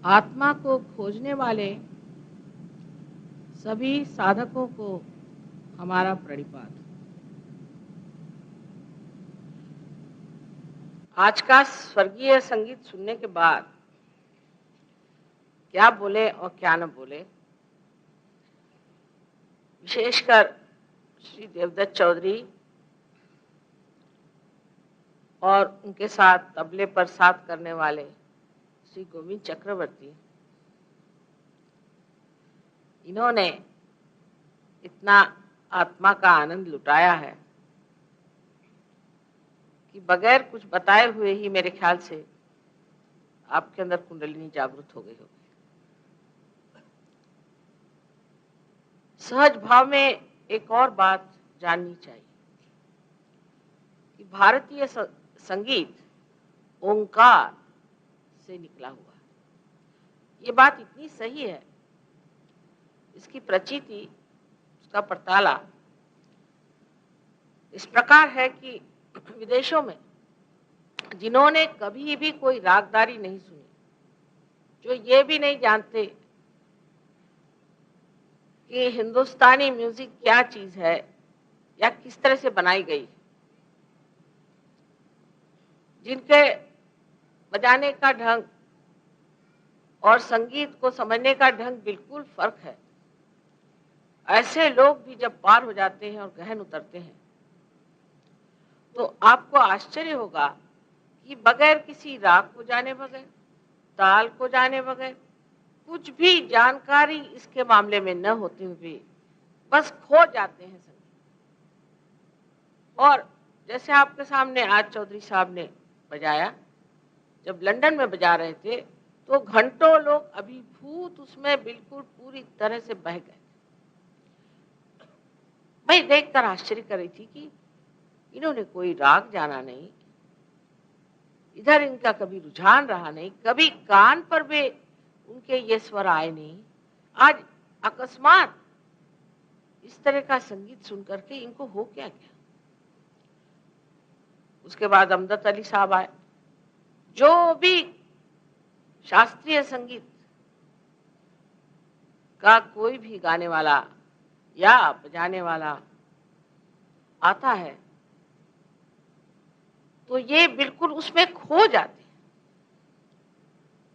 आत्मा को खोजने वाले सभी साधकों को हमारा प्रणिपात। आज का स्वर्गीय संगीत सुनने के बाद क्या बोले और क्या न बोले, विशेषकर श्री देवदत्त चौधरी और उनके साथ तबले पर साथ करने वाले श्री गोविंद चक्रवर्ती, इन्होंने इतना आत्मा का आनंद लुटाया है कि बगैर कुछ बताए हुए ही मेरे ख्याल से आपके अंदर कुंडलिनी जागृत हो गई होगी। सहज भाव में एक और बात जाननी चाहिए कि भारतीय संगीत ओंकार से निकला हुआ है। ये बात इतनी सही है, इसकी प्रचिति, उसका पर्ताला इस प्रकार है कि विदेशों में जिन्होंने कभी भी कोई रागदारी नहीं सुनी, जो ये भी नहीं जानते कि हिंदुस्तानी म्यूजिक क्या चीज है या किस तरह से बनाई गई, जिनके बजाने का ढंग और संगीत को समझने का ढंग बिल्कुल फर्क है, ऐसे लोग भी जब पार हो जाते हैं और गहन उतरते हैं तो आपको आश्चर्य होगा कि बगैर किसी राग को जाने बगैर, ताल को जाने बगैर, कुछ भी जानकारी इसके मामले में न होते हुए बस खो जाते हैं संगीत। और जैसे आपके सामने आज चौधरी साहब ने बजाया, जब लंदन में बजा रहे थे तो घंटों लोग अभिभूत उसमें बिल्कुल पूरी तरह से बह गए। मैं देखकर आश्चर्य कर रही थी कि इन्होंने कोई राग जाना नहीं, इधर इनका कभी रुझान रहा नहीं, कभी कान पर भी उनके ये स्वर आए नहीं। आज अकस्मात इस तरह का संगीत सुनकर के इनको हो क्या गया। उसके बाद अमजद अली साहब आए, जो भी शास्त्रीय संगीत का कोई भी गाने वाला या बजाने वाला आता है तो ये बिल्कुल उसमें खो जाते हैं।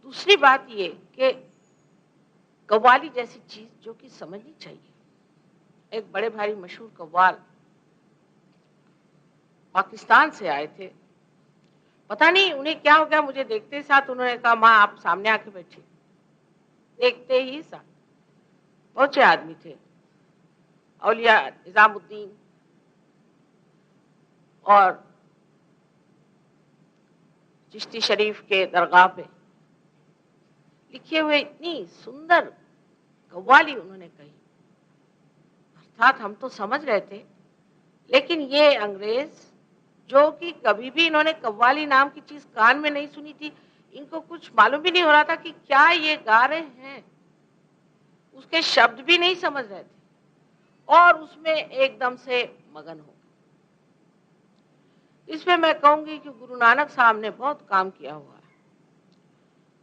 दूसरी बात ये कि कव्वाली जैसी चीज जो कि समझनी चाहिए, एक बड़े भारी मशहूर कव्वाल पाकिस्तान से आए थे, पता नहीं उन्हें क्या हो गया, मुझे देखते ही साथ उन्होंने कहा माँ आप सामने आके बैठे। देखते ही साथ बहुत से आदमी थे, औलिया निजामुद्दीन और चिश्ती शरीफ के दरगाह पे लिखे हुए इतनी सुंदर कव्वाली उन्होंने कही। अर्थात हम तो समझ रहे थे, लेकिन ये अंग्रेज जो कि कभी भी इन्होंने कव्वाली नाम की चीज कान में नहीं सुनी थी, इनको कुछ मालूम भी नहीं हो रहा था कि क्या ये गा रहे हैं, उसके शब्द भी नहीं समझ रहे थे और उसमें एकदम से मगन हो। इसमें मैं कहूंगी कि गुरु नानक साहब ने बहुत काम किया हुआ है,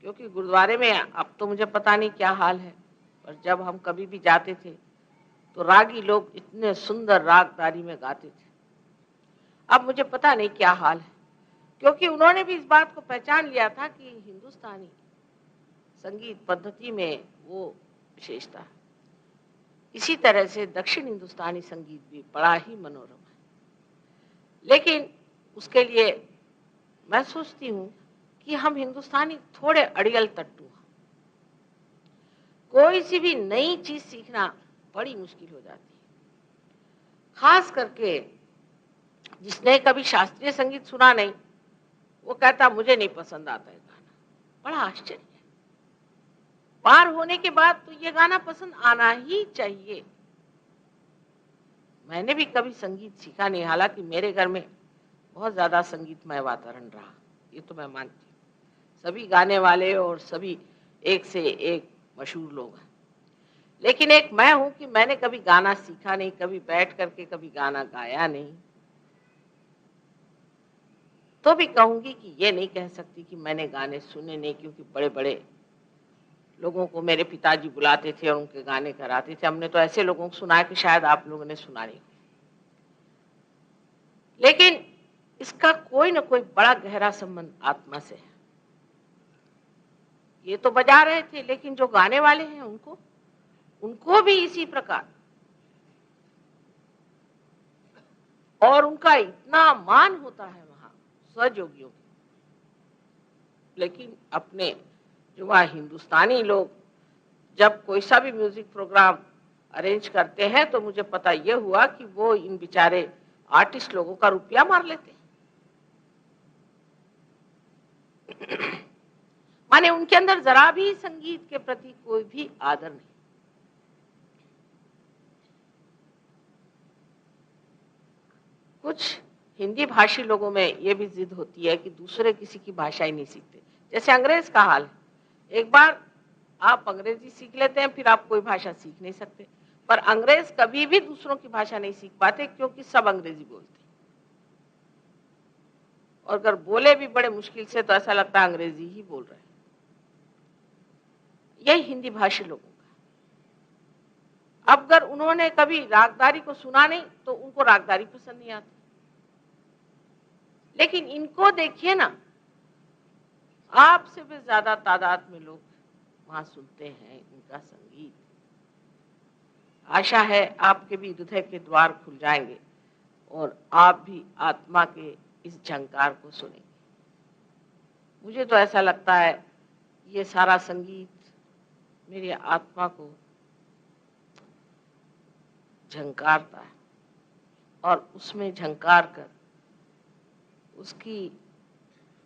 क्योंकि गुरुद्वारे में अब तो मुझे पता नहीं क्या हाल है, पर जब हम कभी भी जाते थे तो रागी लोग इतने सुंदर रागदारी में गाते थे। अब मुझे पता नहीं क्या हाल है, क्योंकि उन्होंने भी इस बात को पहचान लिया था कि हिंदुस्तानी संगीत पद्धति में वो विशेषता है। इसी तरह से दक्षिण हिंदुस्तानी संगीत भी बड़ा ही मनोरम है, लेकिन उसके लिए मैं सोचती हूँ कि हम हिंदुस्तानी थोड़े अड़ियल तट्टू हैं। कोई सी भी नई चीज सीखना बड़ी मुश्किल हो जाती है, खास करके जिसने कभी शास्त्रीय संगीत सुना नहीं, वो कहता मुझे नहीं पसंद आता है गाना। बड़ा आश्चर्य है, पार होने के बाद तो ये गाना पसंद आना ही चाहिए। मैंने भी कभी संगीत सीखा नहीं, हालांकि मेरे घर में बहुत ज्यादा संगीतमय वातावरण रहा, ये तो मैं मानती हूँ। सभी गाने वाले और सभी एक से एक मशहूर लोग हैं, लेकिन एक मैं हूं कि मैंने कभी गाना सीखा नहीं, कभी बैठ करके कभी गाना गाया नहीं। तो भी कहूंगी कि ये नहीं कह सकती कि मैंने गाने सुने नहीं, क्योंकि बड़े बड़े लोगों को मेरे पिताजी बुलाते थे और उनके गाने कराते थे। हमने तो ऐसे लोगों को सुना है कि शायद आप लोगों ने सुना नहीं। लेकिन इसका कोई ना कोई बड़ा गहरा संबंध आत्मा से है। ये तो बजा रहे थे, लेकिन जो गाने वाले हैं उनको भी इसी प्रकार, और उनका इतना मान होता है वहां सहयोगियों की। लेकिन अपने जो वहाँ हिंदुस्तानी लोग जब कोई सा भी म्यूजिक प्रोग्राम अरेंज करते हैं तो मुझे पता ये हुआ कि वो इन बेचारे आर्टिस्ट लोगों का रुपया मार लेते हैं। माने उनके अंदर जरा भी संगीत के प्रति कोई भी आदर नहीं। कुछ हिंदी भाषी लोगों में ये भी जिद होती है कि दूसरे किसी की भाषा ही नहीं सीखते। जैसे अंग्रेज का हाल है, एक बार आप अंग्रेजी सीख लेते हैं फिर आप कोई भाषा सीख नहीं सकते। पर अंग्रेज कभी भी दूसरों की भाषा नहीं सीख पाते, क्योंकि सब अंग्रेजी बोलते, और अगर बोले भी बड़े मुश्किल से तो ऐसा लगता है अंग्रेजी ही बोल रहे हैं। यही हिंदी भाषी लोगों का। अब अगर उन्होंने कभी रागदारी को सुना नहीं तो उनको रागदारी पसंद नहीं आती। लेकिन इनको देखिए ना, आपसे भी ज्यादा तादाद में लोग वहां सुनते हैं इनका संगीत। आशा है आपके भी हृदय के द्वार खुल जाएंगे और आप भी आत्मा के इस झंकार को सुनेंगे। मुझे तो ऐसा लगता है ये सारा संगीत मेरी आत्मा को झंकारता है, और उसमें झंकार कर उसकी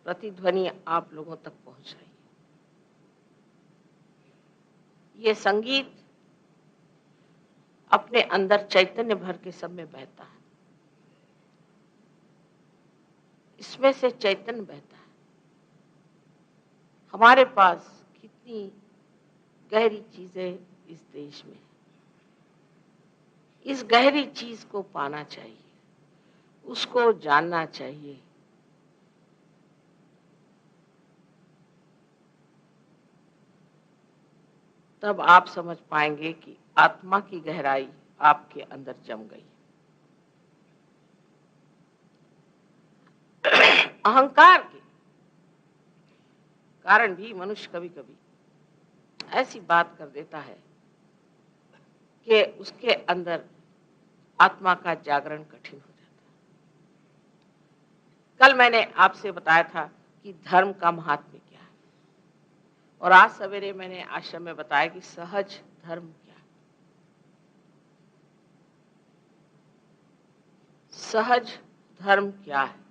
प्रतिध्वनि आप लोगों तक पहुंच रही है। ये संगीत अपने अंदर चैतन्य भर के सब में बहता है, इसमें से चैतन्य बहता है। हमारे पास कितनी गहरी चीजें इस देश में, इस गहरी चीज को पाना चाहिए, उसको जानना चाहिए। तब आप समझ पाएंगे कि आत्मा की गहराई आपके अंदर जम गई। अहंकार के कारण भी मनुष्य कभी कभी ऐसी बात कर देता है कि उसके अंदर आत्मा का जागरण कठिन हो जाता है। कल मैंने आपसे बताया था कि धर्म का महात्म्य क्या है, और आज सवेरे मैंने आश्रम में बताया कि सहज धर्म क्या है। सहज धर्म क्या है?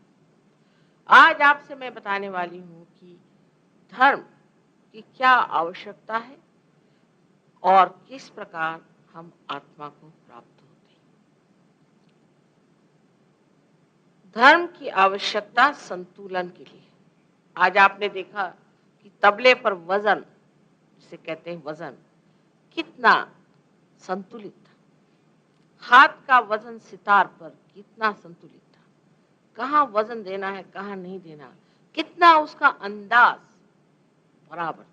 आज आपसे मैं बताने वाली हूं कि धर्म की क्या आवश्यकता है और किस प्रकार हम आत्मा को प्राप्त होते हैं। धर्म की आवश्यकता संतुलन के लिए। आज आपने देखा कि तबले पर वजन, जिसे कहते हैं वजन, कितना संतुलित था। हाथ का वजन सितार पर कितना संतुलित था, कहाँ वजन देना है कहाँ नहीं देना, कितना उसका अंदाज बराबर था।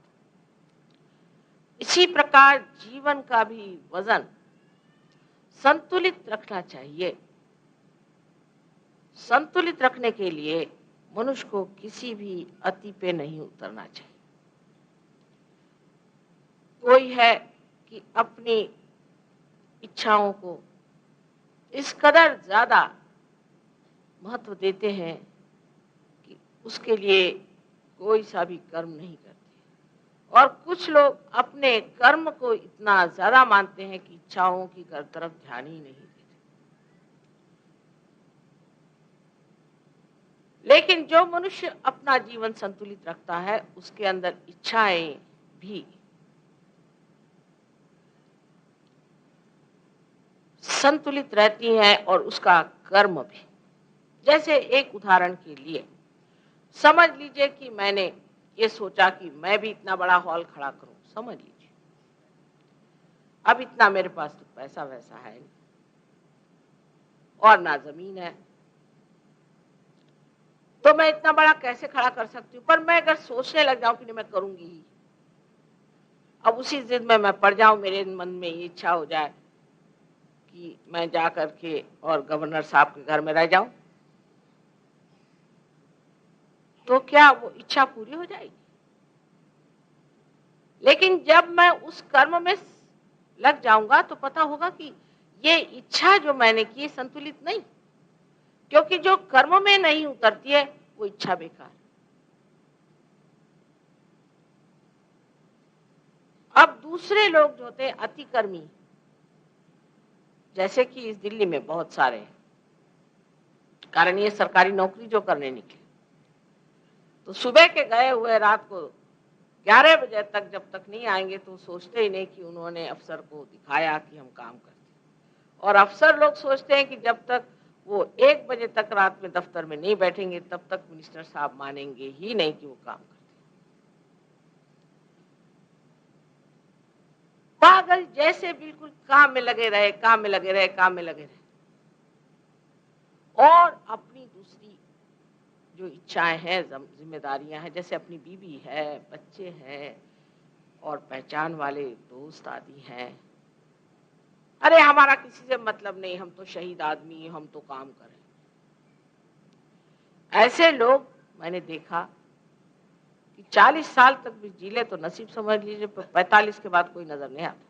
इसी प्रकार जीवन का भी वजन संतुलित रखना चाहिए। संतुलित रखने के लिए मनुष्य को किसी भी अति पे नहीं उतरना चाहिए। कोई है कि अपनी इच्छाओं को इस कदर ज्यादा महत्व देते हैं कि उसके लिए कोई सा भी कर्म नहीं करते, और कुछ लोग अपने कर्म को इतना ज्यादा मानते हैं कि इच्छाओं की तरफ ध्यान ही नहीं देते। लेकिन जो मनुष्य अपना जीवन संतुलित रखता है उसके अंदर इच्छाएं भी संतुलित रहती हैं और उसका कर्म भी। जैसे एक उदाहरण के लिए समझ लीजिए कि मैंने ये सोचा कि मैं भी इतना बड़ा हॉल खड़ा करूं। समझ लीजिए अब इतना मेरे पास तो पैसा वैसा है नहीं और ना जमीन है, तो मैं इतना बड़ा कैसे खड़ा कर सकती हूँ। पर मैं अगर सोचने लग जाऊं कि नहीं मैं करूंगी ही, अब उसी जिद में मैं पड़ जाऊं, मेरे मन में ये इच्छा हो जाए कि मैं जा करके और गवर्नर साहब के घर में रह जाऊं, तो क्या वो इच्छा पूरी हो जाएगी? लेकिन जब मैं उस कर्म में लग जाऊंगा तो पता होगा कि ये इच्छा जो मैंने की संतुलित नहीं, क्योंकि जो कर्म में नहीं उतरती है वो इच्छा बेकार। अब दूसरे लोग जो होते हैं अतिकर्मी, जैसे कि इस दिल्ली में बहुत सारे हैं, कारण ये सरकारी नौकरी जो करने निकले, तो सुबह के गए हुए रात को 11 बजे तक जब तक नहीं आएंगे तो सोचते ही नहीं कि उन्होंने अफसर को दिखाया कि हम काम करते हैं। और अफसर लोग सोचते हैं कि जब तक वो 1 बजे तक रात में दफ्तर में नहीं बैठेंगे तब तक मिनिस्टर साहब मानेंगे ही नहीं कि वो काम करते। पागल जैसे बिल्कुल काम में लगे रहे, काम में लगे रहे, काम में लगे रहे, और अपनी दूसरी जो इच्छाएं हैं, जिम्मेदारियां हैं, जैसे अपनी बीवी है, बच्चे हैं और पहचान वाले दोस्त आदि हैं, अरे हमारा किसी से मतलब नहीं, हम तो शहीद आदमी, हम तो काम करें। ऐसे लोग मैंने देखा कि 40 साल तक भी जी ले तो नसीब समझ लीजिए, 45 के बाद कोई नजर नहीं आता।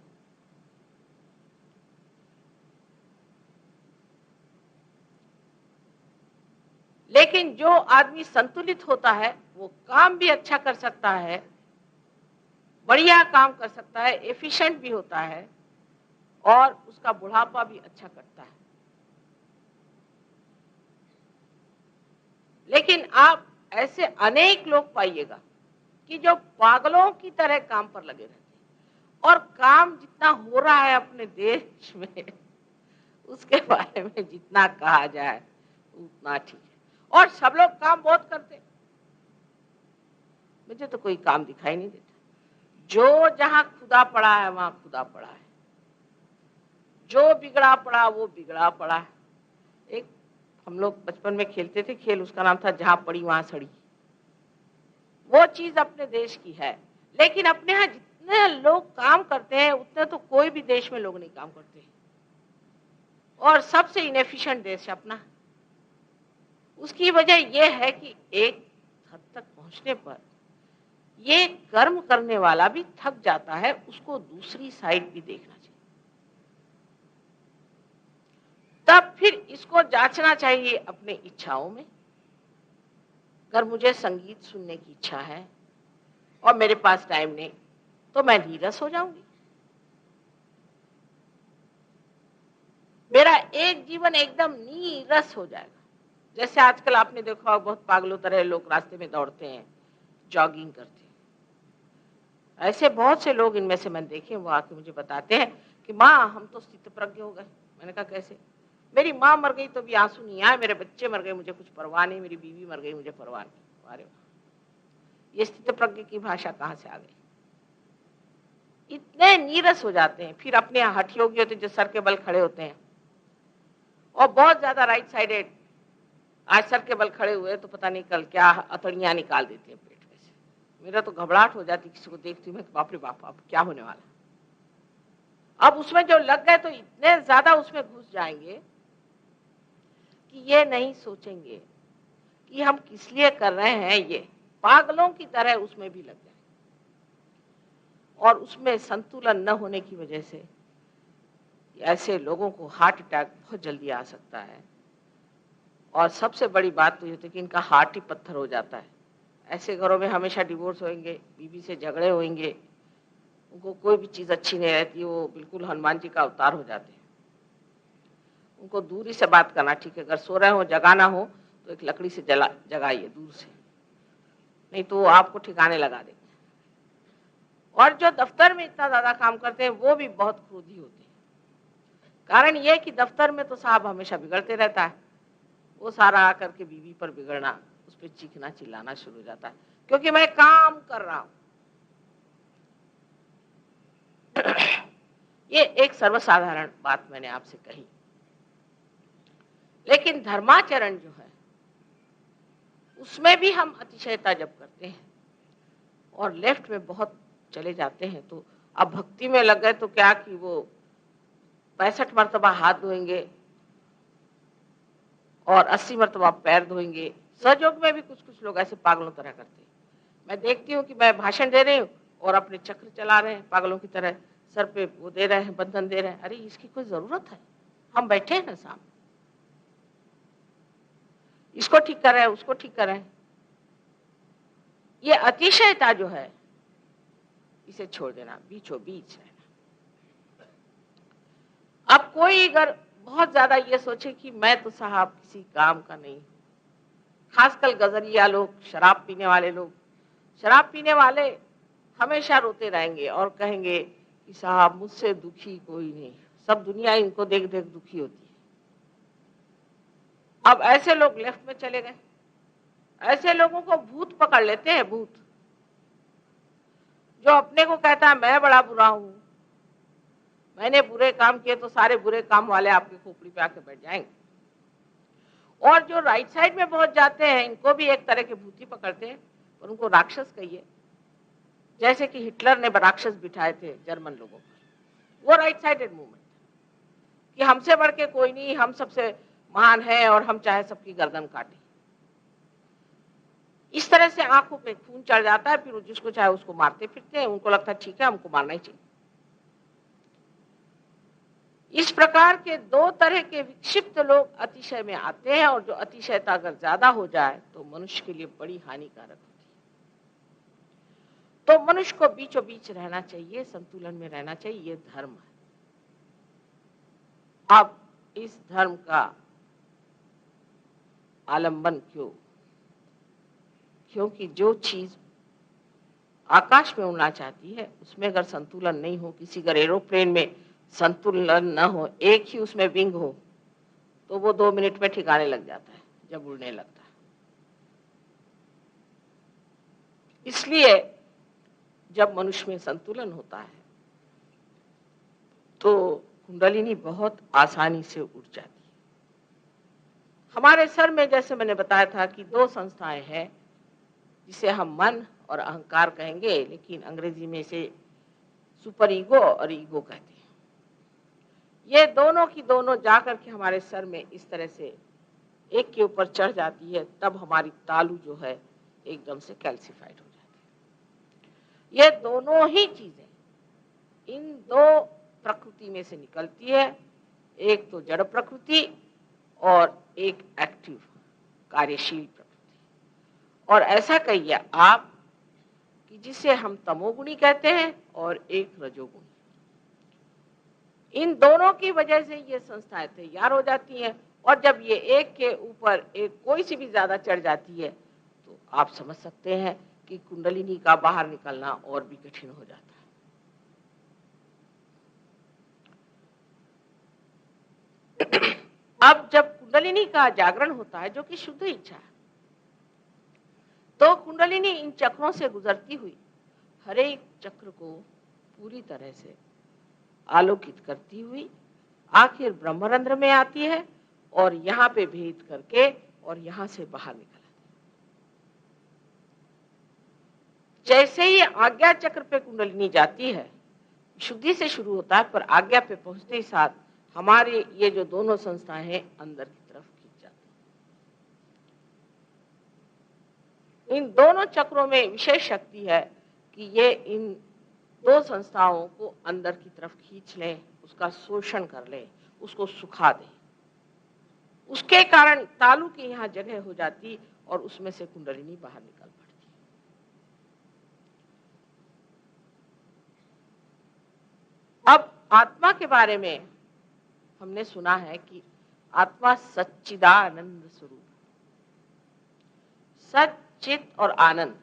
लेकिन जो आदमी संतुलित होता है वो काम भी अच्छा कर सकता है, बढ़िया काम कर सकता है, एफिशिएंट भी होता है और उसका बुढ़ापा भी अच्छा करता है। लेकिन आप ऐसे अनेक लोग पाइएगा कि जो पागलों की तरह काम पर लगे रहते हैं, और काम जितना हो रहा है अपने देश में उसके बारे में जितना कहा जाए उतना ठीक है। और सब लोग काम बहुत करते, मुझे तो कोई काम दिखाई नहीं देता। जो जहां खुदा पड़ा है वहां खुदा पड़ा है, जो बिगड़ा पड़ा वो बिगड़ा पड़ा है। एक हम लोग बचपन में खेलते थे खेल, उसका नाम था जहां पड़ी वहां सड़ी। वो चीज अपने देश की है, लेकिन अपने यहाँ जितने लोग काम करते हैं उतने तो कोई भी देश में लोग नहीं काम करते, और सबसे इनएफिशिएंट देश अपना। उसकी वजह यह है कि एक हद तक पहुंचने पर ये कर्म करने वाला भी थक जाता है, उसको दूसरी साइड भी देखना चाहिए। तब फिर इसको जांचना चाहिए अपने इच्छाओं में। अगर मुझे संगीत सुनने की इच्छा है और मेरे पास टाइम नहीं तो मैं नीरस हो जाऊंगी। मेरा एक जीवन एकदम नीरस हो जाएगा। जैसे आजकल आपने देखा बहुत पागलों तरह लोग रास्ते में दौड़ते हैं, जॉगिंग करते हैं। ऐसे बहुत से लोग इनमें से मैंने देखे, वो आके मुझे बताते हैं कि माँ हम तो स्थितप्रज्ञ हो गए। मैंने कहा कैसे? मेरी माँ मर गई तो भी आंसू नहीं आए, मेरे बच्चे मर गए मुझे कुछ परवाह नहीं, मेरी बीवी मर गई मुझे परवाह नहीं। अरे ये स्थितप्रज्ञ की भाषा कहाँ से आ गई? इतने नीरस हो जाते हैं। फिर अपने हठ योगी होते जो सर के बल खड़े होते हैं और बहुत ज्यादा राइट साइडेड, आज सर के बल खड़े हुए तो पता नहीं कल क्या अतड़ियां निकाल देते हैं पेट में से। मेरा तो घबराहट हो जाती किसी को देखती हूँ मैं, बाप रे बाप अब क्या होने वाला। अब उसमें जो लग गए तो इतने ज्यादा उसमें घुस जाएंगे कि ये नहीं सोचेंगे कि हम किस लिए कर रहे हैं, ये पागलों की तरह उसमें भी लग जाए। और उसमें संतुलन न होने की वजह से ऐसे लोगों को हार्ट अटैक बहुत जल्दी आ सकता है। और सबसे बड़ी बात तो ये होती है कि इनका हार्ट ही पत्थर हो जाता है। ऐसे घरों में हमेशा डिवोर्स होंगे, बीवी से झगड़े होंगे, उनको कोई भी चीज अच्छी नहीं रहती, वो बिल्कुल हनुमान जी का अवतार हो जाते हैं। उनको दूरी से बात करना ठीक है, अगर सो रहे हो जगाना हो तो एक लकड़ी से जगाइए दूर से, नहीं तो वो आपको ठिकाने लगा देंगे। और जो दफ्तर में इतना ज्यादा काम करते हैं वो भी बहुत क्रोधी होते हैं। कारण ये कि दफ्तर में तो साहब हमेशा बिगड़ते रहता है, वो सारा आकर के बीवी पर बिगड़ना, उस पर चीखना चिल्लाना शुरू हो जाता है, क्योंकि मैं काम कर रहा हूं। ये एक सर्वसाधारण बात मैंने आपसे कही। लेकिन धर्माचरण जो है उसमें भी हम अतिशयता जब करते हैं और लेफ्ट में बहुत चले जाते हैं तो अब भक्ति में लग गए तो क्या कि वो 65 मरतबा हाथ धोएंगे और 80 मरतबा पैर धोएंगे। सहयोग में भी कुछ कुछ लोग ऐसे पागलों तरह करते हैं। मैं देखती हूँ कि मैं भाषण दे रही हूँ और अपने चक्र चला रहे हैं पागलों की तरह, सर पे वो दे रहे हैं, बंधन दे रहे हैं। अरे इसकी कोई जरूरत है? हम बैठे हैं ना सामने, इसको ठीक कर रहे हैं, उसको ठीक कर रहे हैं। ये अतिशयता जो है इसे छोड़ देना, बीचों बीच रहना। अब कोई अगर बहुत ज्यादा ये सोचे कि मैं तो साहब किसी काम का नहीं, खासकर गजरिया लोग, शराब पीने वाले लोग, शराब पीने वाले हमेशा रोते रहेंगे और कहेंगे कि साहब मुझसे दुखी कोई नहीं, सब दुनिया इनको देख देख दुखी होती है। अब ऐसे लोग लेफ्ट में चले गए। ऐसे लोगों को भूत पकड़ लेते हैं, भूत। जो अपने को कहता है मैं बड़ा बुरा हूं, मैंने बुरे काम किए तो सारे बुरे काम वाले आपकी खोपड़ी पे आके बैठ जाएंगे। और जो राइट साइड में बहुत जाते हैं, इनको भी एक तरह के भूती पकड़ते हैं और उनको राक्षस कहिए। जैसे कि हिटलर ने राक्षस बिठाए थे जर्मन लोगों पर, वो राइट साइडेड मूवमेंट कि हमसे बढ़ के कोई नहीं, हम सबसे महान है और हम चाहे सबकी गर्दन काटें। इस तरह से आंखों पे खून चढ़ जाता है, फिर जिसको चाहे उसको मारते फिरते हैं। उनको लगता है ठीक है हमको मारना ही चाहिए। इस प्रकार के दो तरह के विक्षिप्त लोग अतिशय में आते हैं, और जो अतिशयता अगर ज्यादा हो जाए तो मनुष्य के लिए बड़ी हानिकारक होती है। तो मनुष्य को बीचों बीच रहना चाहिए, संतुलन में रहना चाहिए, ये धर्म है। अब इस धर्म का आलंबन क्यों? क्योंकि जो चीज आकाश में उड़ना चाहती है उसमें अगर संतुलन नहीं हो, किसी अगर एरोप्लेन में संतुलन न हो, एक ही उसमें विंग हो, तो वो 2 मिनट में ठिकाने लग जाता है जब उड़ने लगता है। इसलिए जब मनुष्य में संतुलन होता है तो कुंडलिनी बहुत आसानी से उड़ जाती है। हमारे सर में जैसे मैंने बताया था कि 2 संस्थाएं हैं जिसे हम मन और अहंकार कहेंगे, लेकिन अंग्रेजी में इसे सुपर ईगो और ईगो कहते हैं। ये दोनों की दोनों जाकर के हमारे सर में इस तरह से एक के ऊपर चढ़ जाती है, तब हमारी तालू जो है एकदम से कैल्सिफाइड हो जाती है। ये दोनों ही चीजें इन 2 प्रकृति में से निकलती है, एक तो जड़ प्रकृति और एक एक्टिव कार्यशील प्रकृति। और ऐसा कहिए आप कि जिसे हम तमोगुणी कहते हैं और एक रजोगुणी। इन दोनों की वजह से ये संस्थाएं तैयार हो जाती हैं, और जब ये एक के ऊपर एक कोई सी भी ज्यादा चढ़ जाती है तो आप समझ सकते हैं कि कुंडलिनी का बाहर निकलना और भी कठिन हो जाता है। अब जब कुंडलिनी का जागरण होता है, जो कि शुद्ध इच्छा है, तो कुंडलिनी इन चक्रों से गुजरती हुई हर एक चक्र को पूरी तरह से आलोकित करती हुई आखिर ब्रह्मरंध्र में आती है और यहाँ पे भेद करके और यहाँ से बाहर निकल आती है। जैसे ही आज्ञा चक्र पे कुंडलिनी जाती है, शुद्धि से शुरू होता है, पर आज्ञा पे पहुंचते ही साथ हमारे ये जो दोनों संस्थाएं हैं अंदर की तरफ खींच जाती है। इन दोनों चक्रों में विशेष शक्ति है कि ये इन 2 संस्थाओं को अंदर की तरफ खींच लें, उसका शोषण कर लें, उसको सुखा दें। उसके कारण तालू की यहाँ जगह हो जाती और उसमें से कुंडलिनी बाहर निकल पड़ती। अब आत्मा के बारे में हमने सुना है कि आत्मा सच्चिदानंद स्वरूप, सच्चित और आनंद।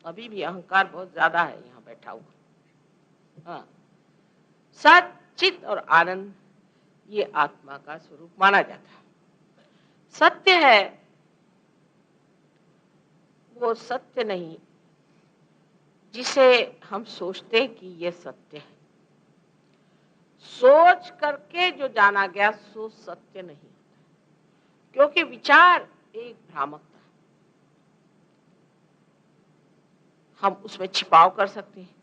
अभी भी अहंकार बहुत ज्यादा है यहाँ बैठा हुआ। हाँ, सच्चित और आनंद ये आत्मा का स्वरूप माना जाता है। सत्य है वो सत्य नहीं जिसे हम सोचते हैं कि ये सत्य है। सोच करके जो जाना गया सो सत्य नहीं, क्योंकि विचार एक भ्रामकता है। हम उसमें छिपाव कर सकते हैं,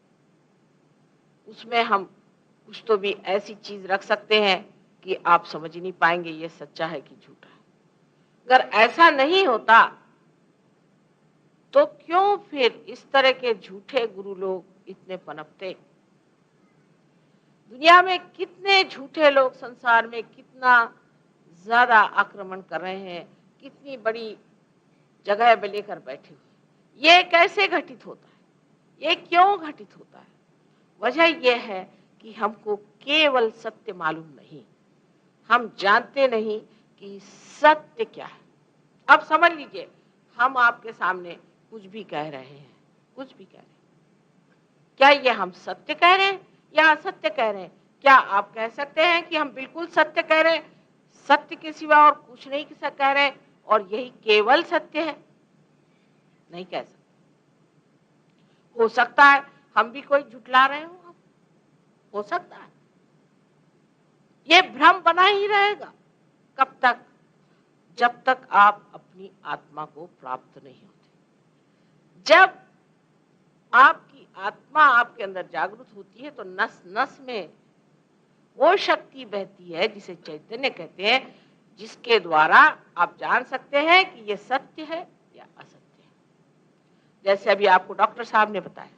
उसमें हम कुछ तो भी ऐसी चीज रख सकते हैं कि आप समझ ही नहीं पाएंगे ये सच्चा है कि झूठा है। अगर ऐसा नहीं होता तो क्यों फिर इस तरह के झूठे गुरु लोग इतने पनपते? दुनिया में कितने झूठे लोग संसार में कितना ज्यादा आक्रमण कर रहे हैं, कितनी बड़ी जगह पे लेकर बैठे हुए। ये कैसे घटित होता है? ये क्यों घटित होता है? वजह यह है कि हमको केवल सत्य मालूम नहीं, हम जानते नहीं कि सत्य क्या है। अब समझ लीजिए, हम आपके सामने कुछ भी कह रहे हैं, कुछ भी कह रहे हैं, क्या ये हम सत्य कह रहे हैं या असत्य कह रहे हैं? क्या आप कह सकते हैं कि हम बिल्कुल सत्य कह रहे हैं, सत्य के सिवा और कुछ नहीं कह रहे हैं और यही केवल सत्य है? नहीं कह सकते। हो सकता है हम भी कोई झुठला रहे हो सकता है। ये भ्रम बना ही रहेगा। कब तक? जब तक आप अपनी आत्मा को प्राप्त नहीं होते। जब आपकी आत्मा आपके अंदर जागृत होती है तो नस नस में वो शक्ति बहती है जिसे चैतन्य कहते हैं, जिसके द्वारा आप जान सकते हैं कि ये सत्य है या असत्य है। जैसे अभी आपको डॉक्टर साहब ने बताया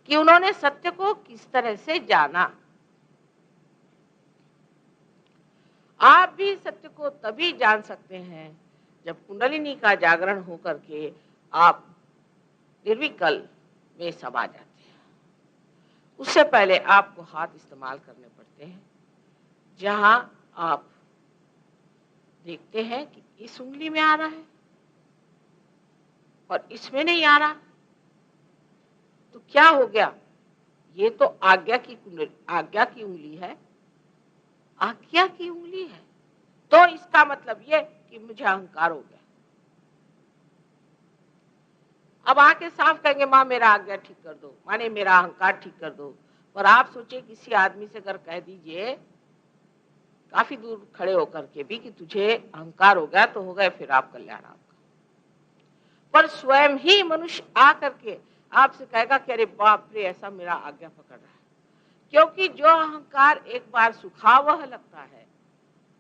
कि उन्होंने सत्य को किस तरह से जाना। आप भी सत्य को तभी जान सकते हैं जब कुंडलिनी का जागरण होकर के आप निर्विकल्प में समा जाते हैं। उससे पहले आपको हाथ इस्तेमाल करने पड़ते हैं। जहां आप देखते हैं कि इस उंगली में आ रहा है और इसमें नहीं आ रहा, तो क्या हो गया? ये तो आज्ञा की उंगली है, आज्ञा की उंगली है। तो इसका मतलब ये कि मुझे अहंकार हो गया। अब आके साफ कहेंगे माँ मेरा आज्ञा ठीक कर दो, माने मेरा अहंकार ठीक कर दो। और आप सोचिए किसी आदमी से अगर कह दीजिए काफी दूर खड़े होकर के भी कि तुझे अहंकार हो गया, तो हो गए फिर आप कल्याण आपका। पर स्वयं ही मनुष्य आकर के आपसे कहेगा कि अरे बाप रे ऐसा मेरा आज्ञा पकड़ रहा है। क्योंकि जो अहंकार एक बार सुखावह लगता है,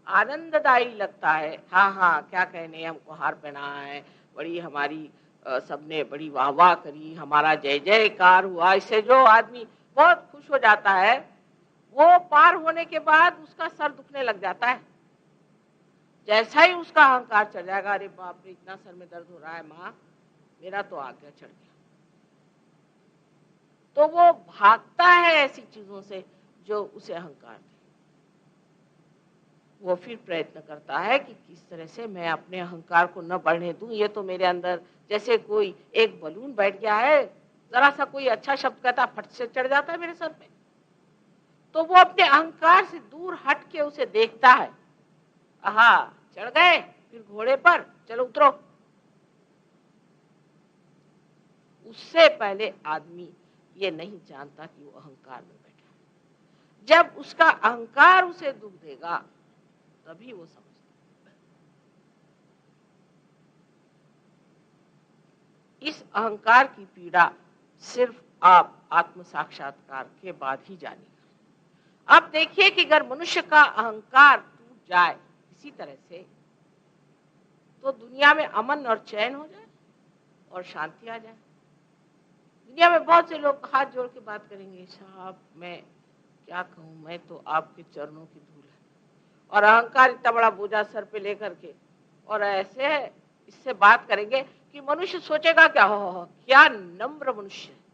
आनंददायी लगता है, हाँ हाँ क्या कहने, हमको हार पहना है, बड़ी हमारी सबने बड़ी वाह वाह करी, हमारा जय जयकार हुआ, इससे जो आदमी बहुत खुश हो जाता है, वो पार होने के बाद उसका सर दुखने लग जाता है। जैसा ही उसका अहंकार चढ़ जाएगा, अरे बाप रे इतना सर में दर्द हो रहा है माँ, मेरा तो आज्ञा चढ़ गया, तो वो भागता है ऐसी चीजों से जो उसे अहंकार दे। वो फिर प्रयत्न करता है कि किस तरह से मैं अपने अहंकार को न बढ़ने दूं। ये तो मेरे अंदर जैसे कोई एक बलून बैठ गया है, जरा सा कोई अच्छा शब्द कहता फट से चढ़ जाता है मेरे सर पे। तो वो अपने अहंकार से दूर हट के उसे देखता है, आहा चढ़ गए फिर घोड़े पर, चलो उतरो। उससे पहले आदमी ये नहीं जानता कि वो अहंकार में बैठा है। जब उसका अहंकार उसे दुख देगा तभी वो समझता। इस अहंकार की पीड़ा सिर्फ आप आत्म साक्षात्कार के बाद ही जानेगा। अब देखिए कि अगर मनुष्य का अहंकार टूट जाए इसी तरह से, तो दुनिया में अमन और चैन हो जाए और शांति आ जाए। दुनिया में बहुत से लोग हाथ जोड़ के बात करेंगे, साहब मैं क्या कहूँ, मैं तो आपके चरणों की धूल है, और अहंकार इतना बड़ा बोझा सर पे लेकर के और ऐसे इससे बात करेंगे कि मनुष्य सोचेगा क्या, हो क्या नम्र मनुष्य है।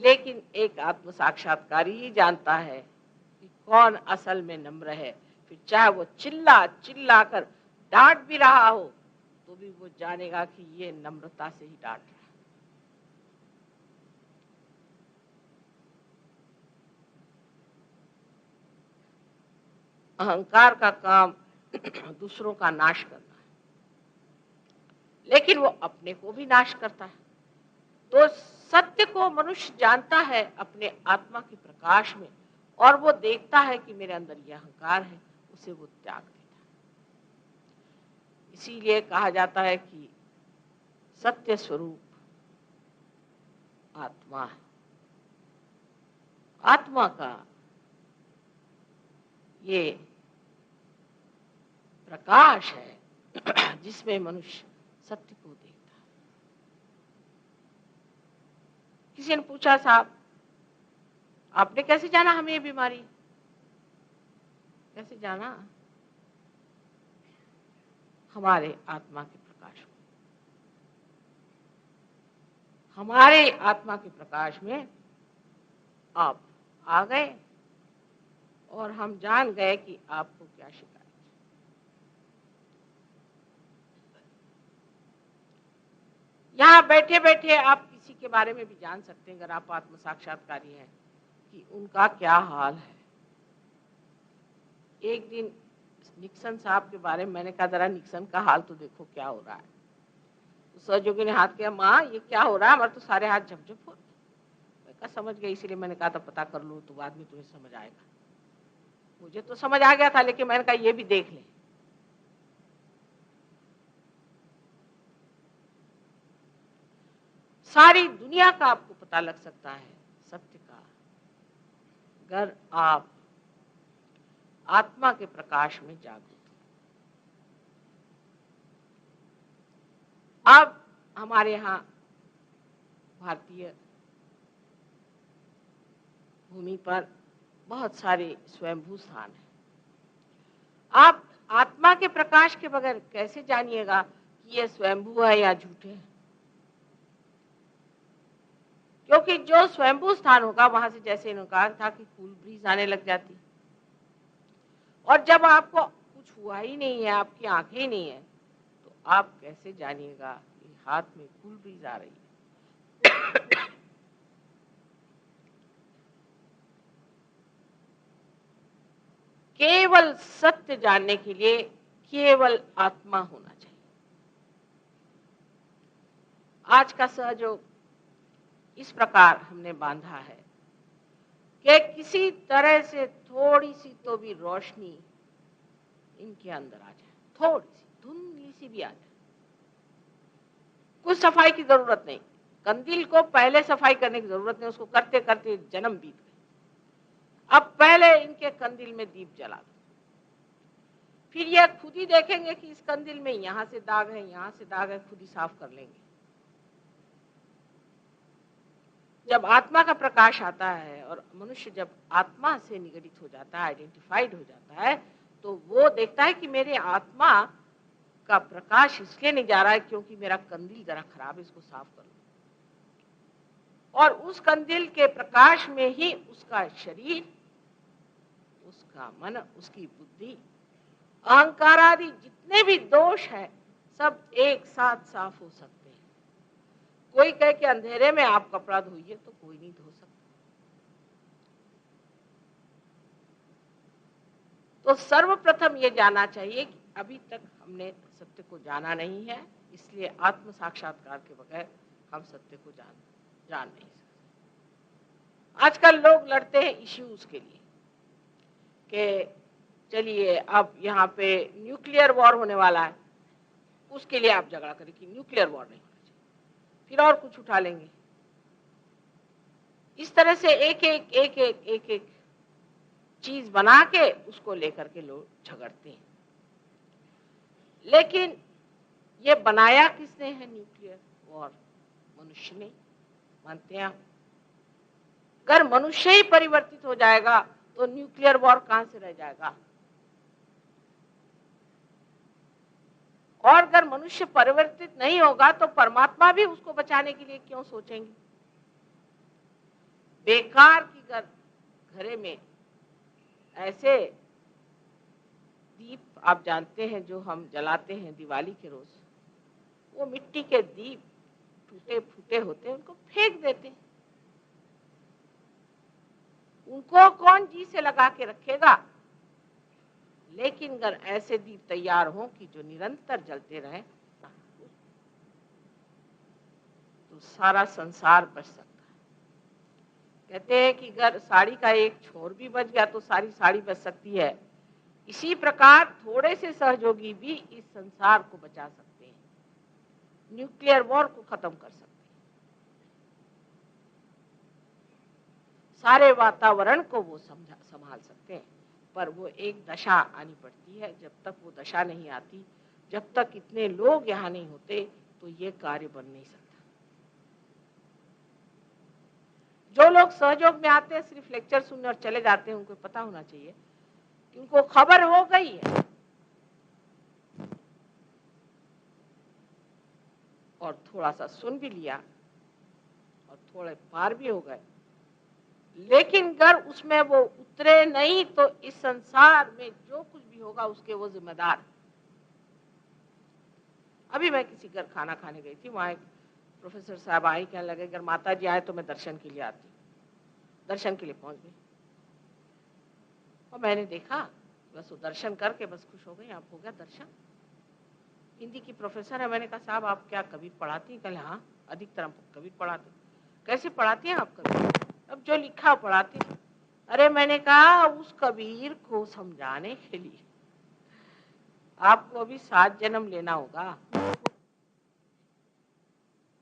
लेकिन एक आत्म साक्षात्कारी ही जानता है कि कौन असल में नम्र है। फिर चाहे वो चिल्ला चिल्ला कर डांट भी रहा हो तो भी वो जानेगा कि ये नम्रता से ही डांट रहा है। अहंकार का काम दूसरों का नाश करना है, लेकिन वो अपने को भी नाश करता है। तो सत्य को मनुष्य जानता है अपने आत्मा के प्रकाश में, और वो देखता है कि मेरे अंदर यह अहंकार है, उसे वो त्याग देता है। इसीलिए कहा जाता है कि सत्य स्वरूप आत्मा है। आत्मा का ये प्रकाश है जिसमें मनुष्य सत्य को देखता है। किसी ने पूछा, साहब आपने कैसे जाना हमें ये बीमारी? कैसे जाना? हमारे आत्मा के प्रकाश में। हमारे आत्मा के प्रकाश में आप आ गए और हम जान गए कि आपको क्या शिकायत है। यहाँ बैठे बैठे आप किसी के बारे में भी जान सकते हैं, अगर आप आत्म साक्षात्कारी हैं, कि उनका क्या हाल है। एक दिन निक्सन साहब के बारे में मैंने कहा, जरा निक्सन का हाल तो देखो क्या हो रहा है। तो सहयोगी ने हाथ किया, माँ ये क्या हो रहा है, हमारे तो सारे हाथ झपझप हो। मैं कहा समझ गई, इसीलिए मैंने कहा था पता कर लो तो बाद में तुम्हें समझ आएगा। मुझे तो समझ आ गया था, लेकिन मैंने कहा ये भी देख ले। सारी दुनिया का आपको पता लग सकता है सत्य का, अगर आप आत्मा के प्रकाश में जागरूक। अब हमारे यहाँ भारतीय भूमि पर बहुत सारे स्वयंभू स्थान हैं। आप आत्मा के प्रकाश के बगैर कैसे जानिएगा कि ये स्वयंभू है या झूठे है? क्योंकि जो स्वयंभू स्थान होगा वहां से, जैसे इन्होंने कहा था कि कूल ब्रीज आने लग जाती, और जब आपको कुछ हुआ ही नहीं है, आपकी आंखें ही नहीं है, तो आप कैसे जानिएगा कि हाथ में कूल ब्रीज आ रही है? केवल सत्य जानने के लिए केवल आत्मा होना चाहिए। आज का सहयोग इस प्रकार हमने बांधा है कि किसी तरह से थोड़ी सी तो भी रोशनी इनके अंदर आ जाए, थोड़ी सी धुंधली सी भी आ जाए। कुछ सफाई की जरूरत नहीं, कंदील को पहले सफाई करने की जरूरत नहीं, उसको करते करते जन्म बीत गए। अब पहले इनके कंदील में दीप जला दो, फिर यह खुद ही देखेंगे कि इस कंदील में यहां से दाग है, यहां से दाग है, खुद ही साफ कर लेंगे। जब आत्मा का प्रकाश आता है और मनुष्य जब आत्मा से निगडित हो जाता है, आइडेंटिफाइड हो जाता है, तो वो देखता है कि मेरे आत्मा का प्रकाश इसलिए नहीं जा रहा है क्योंकि मेरा कंदील जरा खराब है, इसको साफ कर लो। और उस कंदील के प्रकाश में ही उसका शरीर, उसका मन, उसकी बुद्धि, अहंकार आदि जितने भी दोष हैं सब एक साथ साफ हो सकते हैं। कोई कहे कि अंधेरे में आप कपड़ा धोइए, तो कोई नहीं धो सकता। तो सर्वप्रथम ये जानना चाहिए कि अभी तक हमने सत्य को जाना नहीं है, इसलिए आत्म साक्षात्कार के बगैर हम सत्य को जान नहीं सकते। आजकल लोग लड़ते हैं इश्यूज के लिए कि चलिए अब यहाँ पे न्यूक्लियर वॉर होने वाला है, उसके लिए आप झगड़ा करें कि न्यूक्लियर वॉर नहीं होना चाहिए, फिर और कुछ उठा लेंगे। इस तरह से एक एक चीज बना के उसको लेकर के लोग झगड़ते हैं। लेकिन ये बनाया किसने है न्यूक्लियर वॉर? मनुष्य ने, मानते हैं आप? अगर मनुष्य ही परिवर्तित हो जाएगा तो न्यूक्लियर वॉर कहां से रह जाएगा? और अगर मनुष्य परिवर्तित नहीं होगा तो परमात्मा भी उसको बचाने के लिए क्यों सोचेंगे? बेकार की घरे में ऐसे दीप, आप जानते हैं जो हम जलाते हैं दिवाली के रोज, वो मिट्टी के दीप टूटे फूटे होते हैं, उनको फेंक देते हैं। उनको कौन जी से लगा के रखेगा? लेकिन अगर ऐसे दीप तैयार हों कि जो निरंतर जलते रहें, तो सारा संसार बच सकता है। कहते हैं कि अगर साड़ी का एक छोर भी बच गया तो सारी साड़ी बच सकती है। इसी प्रकार थोड़े से सहयोगी भी इस संसार को बचा सकते हैं, न्यूक्लियर वॉर को खत्म कर सकते हैं। सारे वातावरण को वो संभाल सकते हैं, पर वो एक दशा आनी पड़ती है। जब तक वो दशा नहीं आती, जब तक इतने लोग यहाँ नहीं होते, तो ये कार्य बन नहीं सकता। जो लोग सहयोग में आते हैं, सिर्फ लेक्चर सुनने और चले जाते हैं, उनको पता होना चाहिए कि उनको खबर हो गई है और थोड़ा सा सुन भी लिया और थोड़े पार भी हो गए, लेकिन अगर उसमें वो उतरे नहीं तो इस संसार में जो कुछ भी होगा उसके वो जिम्मेदार। अभी मैं किसी घर खाना खाने गई थी, वहां एक प्रोफेसर साहब आई, कहने लगे अगर माता जी आए तो मैं दर्शन के लिए आती। दर्शन के लिए पहुंच गई और मैंने देखा, बस वो दर्शन करके बस खुश हो गई, आप हो गया दर्शन। हिंदी की प्रोफेसर है। मैंने कहा साहब आप क्या कबीर पढ़ाती हैं? कहले हाँ, अधिकतर हम कबीर पढ़ाते। कैसे पढ़ाती हैं आप कबीर? अब जो लिखा पढ़ाती। अरे मैंने कहा उस कबीर को समझाने के लिए आपको अभी 7 जन्म लेना होगा।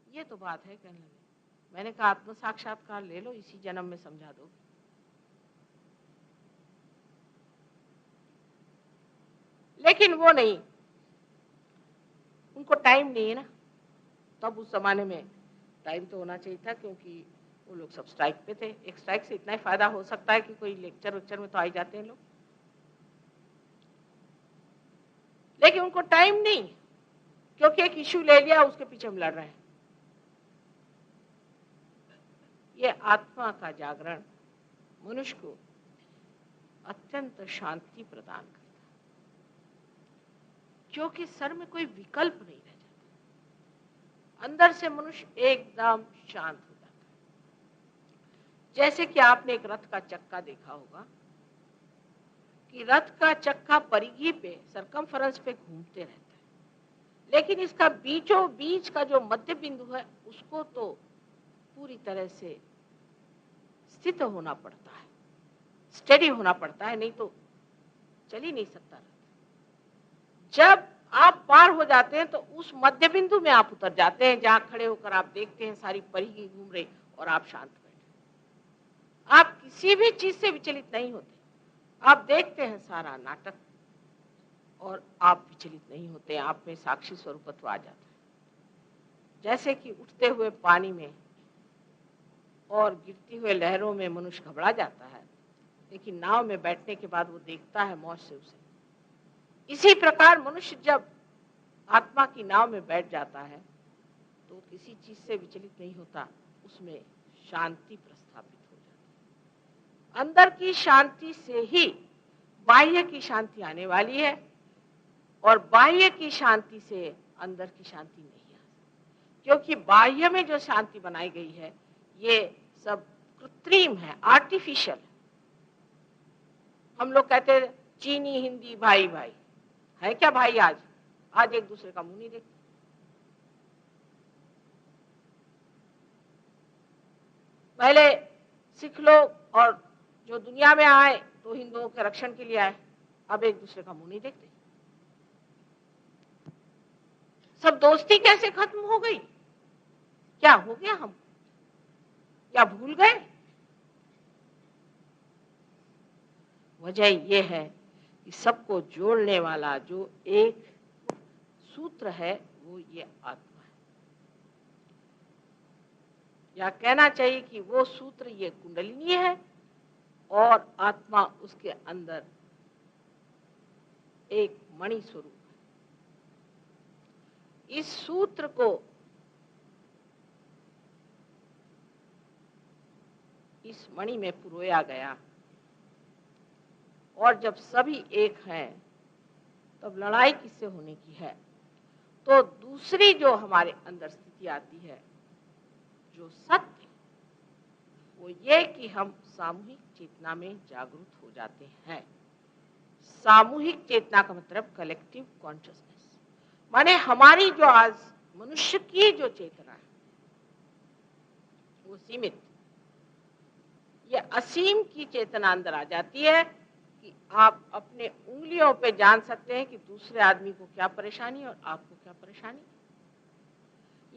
ये तो बात है। कहने लगे, मैंने कहा आत्म साक्षात्कार ले लो, इसी जन्म में समझा दो। लेकिन वो नहीं, उनको टाइम नहीं है ना। तब उस जमाने में टाइम तो होना चाहिए था, क्योंकि वो लोग सब स्ट्राइक पे थे। एक स्ट्राइक से इतना ही फायदा हो सकता है कि कोई लेक्चर में तो आ ही जाते हैं लोग, लेकिन उनको टाइम नहीं, क्योंकि एक इश्यू ले लिया, उसके पीछे हम लड़ रहे हैं। ये आत्मा का जागरण मनुष्य को अत्यंत शांति प्रदान करता है, क्योंकि सर में कोई विकल्प नहीं रह जाता। अंदर से मनुष्य एकदम शांत हो जाता है। जैसे कि आपने एक रथ का चक्का देखा होगा कि रथ का चक्का परिधि पे, सरकमफेरेंस पे घूमते रहता है, लेकिन इसका बीचों बीच का जो मध्य बिंदु है उसको तो पूरी तरह से स्थित होना पड़ता है, स्टेडी होना पड़ता है, नहीं तो चल ही नहीं सकता। जब आप पार हो जाते हैं तो उस मध्य बिंदु में आप उतर जाते हैं, जहां खड़े होकर आप देखते हैं सारी परिधि घूम रही और आप शांत बैठे। आप किसी भी चीज से विचलित नहीं होते। आप देखते हैं सारा नाटक और आप विचलित नहीं होते। आप में साक्षी स्वरूपत्व आ जाता है। जैसे कि उठते हुए पानी में और गिरती हुए लहरों में मनुष्य घबरा जाता है, लेकिन नाव में बैठने के बाद वो देखता है मौज से उसे। इसी प्रकार मनुष्य जब आत्मा की नाव में बैठ जाता है तो किसी चीज से विचलित नहीं होता, उसमें शांति प्रस्थापित हो जाती है। अंदर की शांति से ही बाह्य की शांति आने वाली है, और बाह्य की शांति से अंदर की शांति नहीं आती, क्योंकि बाह्य में जो शांति बनाई गई है ये सब कृत्रिम है, आर्टिफिशियल। हम लोग कहते हैं चीनी हिंदी भाई भाई, है क्या भाई? आज एक दूसरे का मुंह नहीं देखते। पहले सिख लोग और जो दुनिया में आए तो हिंदुओं के रक्षण के लिए आए, अब एक दूसरे का मुंह नहीं देखते। सब दोस्ती कैसे खत्म हो गई? क्या हो गया? हम क्या भूल गए? वजह यह है कि सबको जोड़ने वाला जो एक सूत्र है वो ये आत्मा है, या कहना चाहिए कि वो सूत्र ये कुंडलिनी है और आत्मा उसके अंदर एक मणि स्वरूप है। इस सूत्र को इस मणि में पुरोया गया, और जब सभी एक हैं तब लड़ाई किससे होने की है? तो दूसरी जो हमारे अंदर स्थिति आती है, जो सत्य, वो ये कि हम सामूहिक चेतना में जागरूक हो जाते हैं। सामूहिक चेतना का मतलब कलेक्टिव कॉन्शियसनेस, माने हमारी जो आज मनुष्य की जो चेतना है वो सीमित, ये असीम की चेतना अंदर आ जाती है कि आप अपने उंगलियों पे जान सकते हैं कि दूसरे आदमी को क्या परेशानी और आपको क्या परेशानी।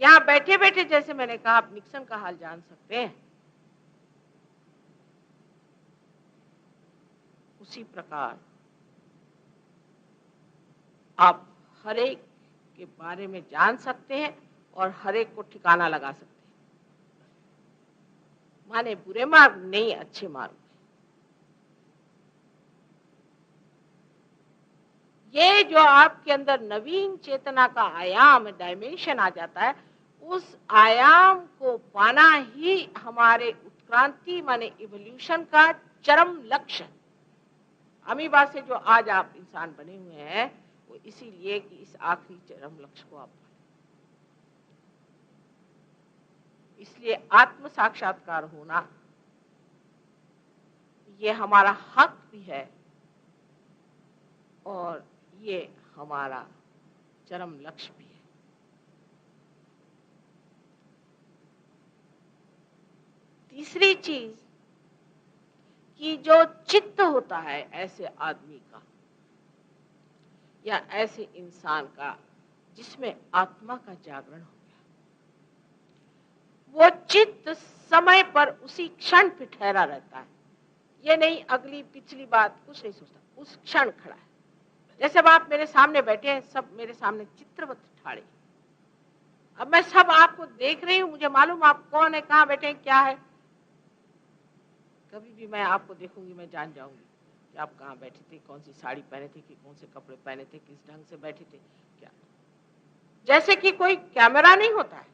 यहाँ बैठे बैठे जैसे मैंने कहा, आप निक्सन का हाल जान सकते हैं। उसी प्रकार आप हर एक के बारे में जान सकते हैं और हर एक को ठिकाना लगा सकते हैं। माने बुरे मार्ग नहीं, अच्छे मार्ग। ये जो आपके अंदर नवीन चेतना का आयाम, डायमेंशन आ जाता है, उस आयाम को पाना ही हमारे उत्क्रांति माने इवोल्यूशन का चरम लक्ष्य। अमीबा से जो आज आप इंसान बने हुए हैं वो इसीलिए कि इस आखिरी चरम लक्ष्य को आप पाएं। इसलिए आत्म साक्षात्कार होना ये हमारा हक भी है और ये हमारा चरम लक्ष्य भी है। तीसरी चीज कि जो चित्त होता है ऐसे आदमी का या ऐसे इंसान का जिसमें आत्मा का जागरण हो गया, वो चित्त समय पर उसी क्षण पे ठहरा रहता है। ये नहीं अगली पिछली बात कुछ नहीं सोचता, उस क्षण खड़ा है। जैसे अब आप मेरे सामने बैठे हैं, सब मेरे सामने चित्रवत ठाड़े, अब मैं सब आपको देख रही हूं, मुझे मालूम आप कौन है, कहाँ बैठे हैं, क्या है। कभी भी मैं आपको देखूंगी, मैं जान जाऊंगी कि आप कहाँ बैठे थे, कौन सी साड़ी पहने थे, कि कौन से कपड़े पहने थे, किस ढंग से बैठे थे, क्या। जैसे कि कोई कैमरा नहीं होता है,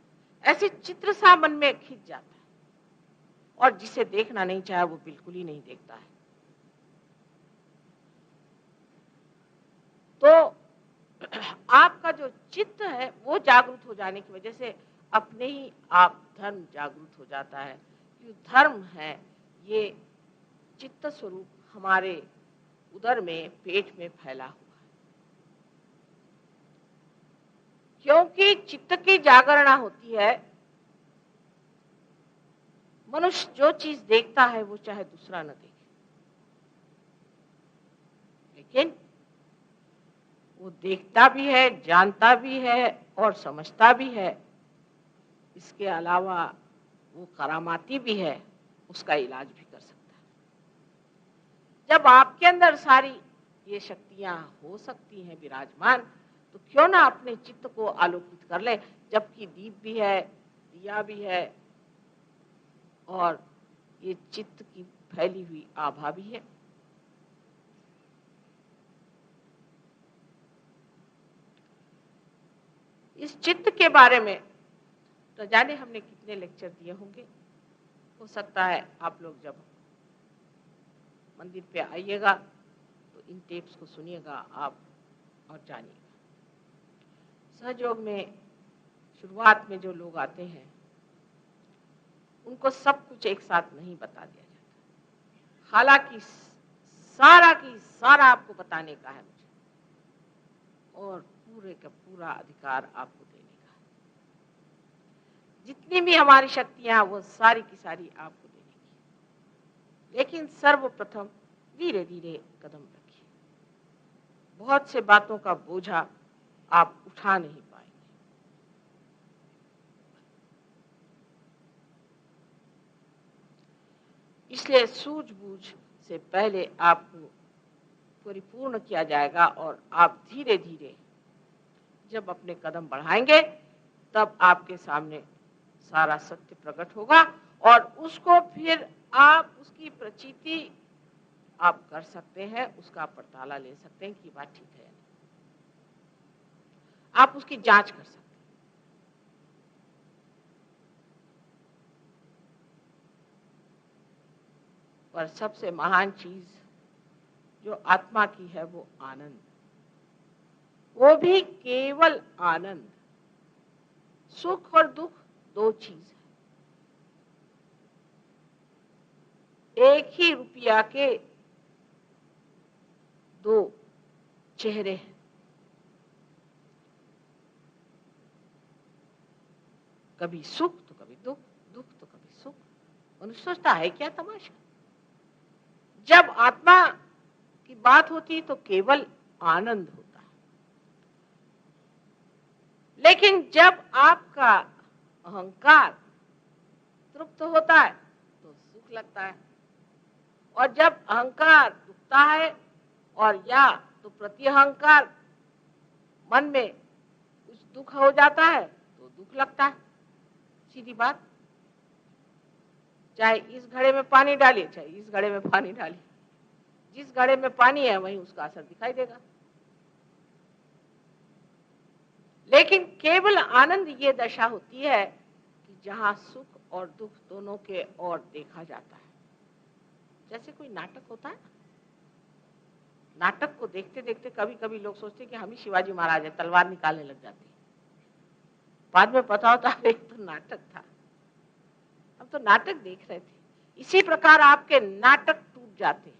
ऐसे चित्र सा मन में खिंच जाता है और जिसे देखना नहीं चाहे वो बिल्कुल ही नहीं देखता है। तो आपका जो चित्त है वो जागृत हो जाने की वजह से अपने ही आप धर्म जागृत हो जाता है। कि धर्म है ये चित्त स्वरूप हमारे उदर में, पेट में फैला हुआ है। क्योंकि चित्त की जागरणा होती है, मनुष्य जो चीज देखता है वो चाहे दूसरा न देखे, लेकिन वो देखता भी है, जानता भी है और समझता भी है। इसके अलावा वो करामाती भी है, उसका इलाज भी कर सकता है। जब आपके अंदर सारी ये शक्तियां हो सकती हैं विराजमान, तो क्यों ना अपने चित्त को आलोकित कर ले। जबकि दीप भी है, दिया भी है और ये चित्त की फैली हुई आभा भी है। इस चित्त के बारे में तो जाने हमने कितने लेक्चर दिए होंगे। हो सकता है आप लोग जब मंदिर पे आइएगा तो इन टेप्स को सुनिएगा आप और जानिएगा। सहयोग में शुरुआत में जो लोग आते हैं उनको सब कुछ एक साथ नहीं बता दिया जाता, हालांकि सारा की सारा आपको बताने का है मुझे, और पूरे का पूरा अधिकार आपको देने का है। जितनी भी हमारी शक्तियां वो सारी की सारी आपको देने की। लेकिन सर्वप्रथम धीरे धीरे कदम रखिए। बहुत से बातों का बोझा आप उठा नहीं पाएंगे। इसलिए सूझबूझ से पहले आपको परिपूर्ण किया जाएगा और आप धीरे धीरे जब अपने कदम बढ़ाएंगे तब आपके सामने सारा सत्य प्रकट होगा और उसको फिर आप उसकी प्रचिति आप कर सकते हैं, उसका पड़ताला ले सकते हैं कि बात ठीक है, आप उसकी जांच कर सकते हैं। पर सबसे महान चीज जो आत्मा की है वो आनंद, वो भी केवल आनंद। सुख और दुख दो चीज है, एक ही रुपया के दो चेहरे हैं। कभी सुख तो कभी दुख, दुख तो कभी सुख। मनुष्य सोचता है क्या तमाशा। जब आत्मा की बात होती है तो केवल आनंद होता है, लेकिन जब आपका अहंकार तृप्त होता है तो सुख लगता है, और जब अहंकार दुखता होता है, और या तो प्रतिअहंकार मन में कुछ दुख हो जाता है तो दुख लगता है, सीधी बात। चाहे इस घड़े में पानी डालिए, चाहे इस घड़े में पानी डालिए, जिस घड़े में पानी है वहीं उसका असर दिखाई देगा। लेकिन केवल आनंद ये दशा होती है कि जहां सुख और दुख दोनों के ओर देखा जाता है। जैसे कोई नाटक होता है, नाटक को देखते देखते कभी कभी लोग सोचते हैं कि हम ही शिवाजी महाराज है, तलवार निकालने लग जाते हैं। बाद में पता होता है तो नाटक था, हम तो नाटक देख रहे थे। इसी प्रकार आपके नाटक टूट जाते हैं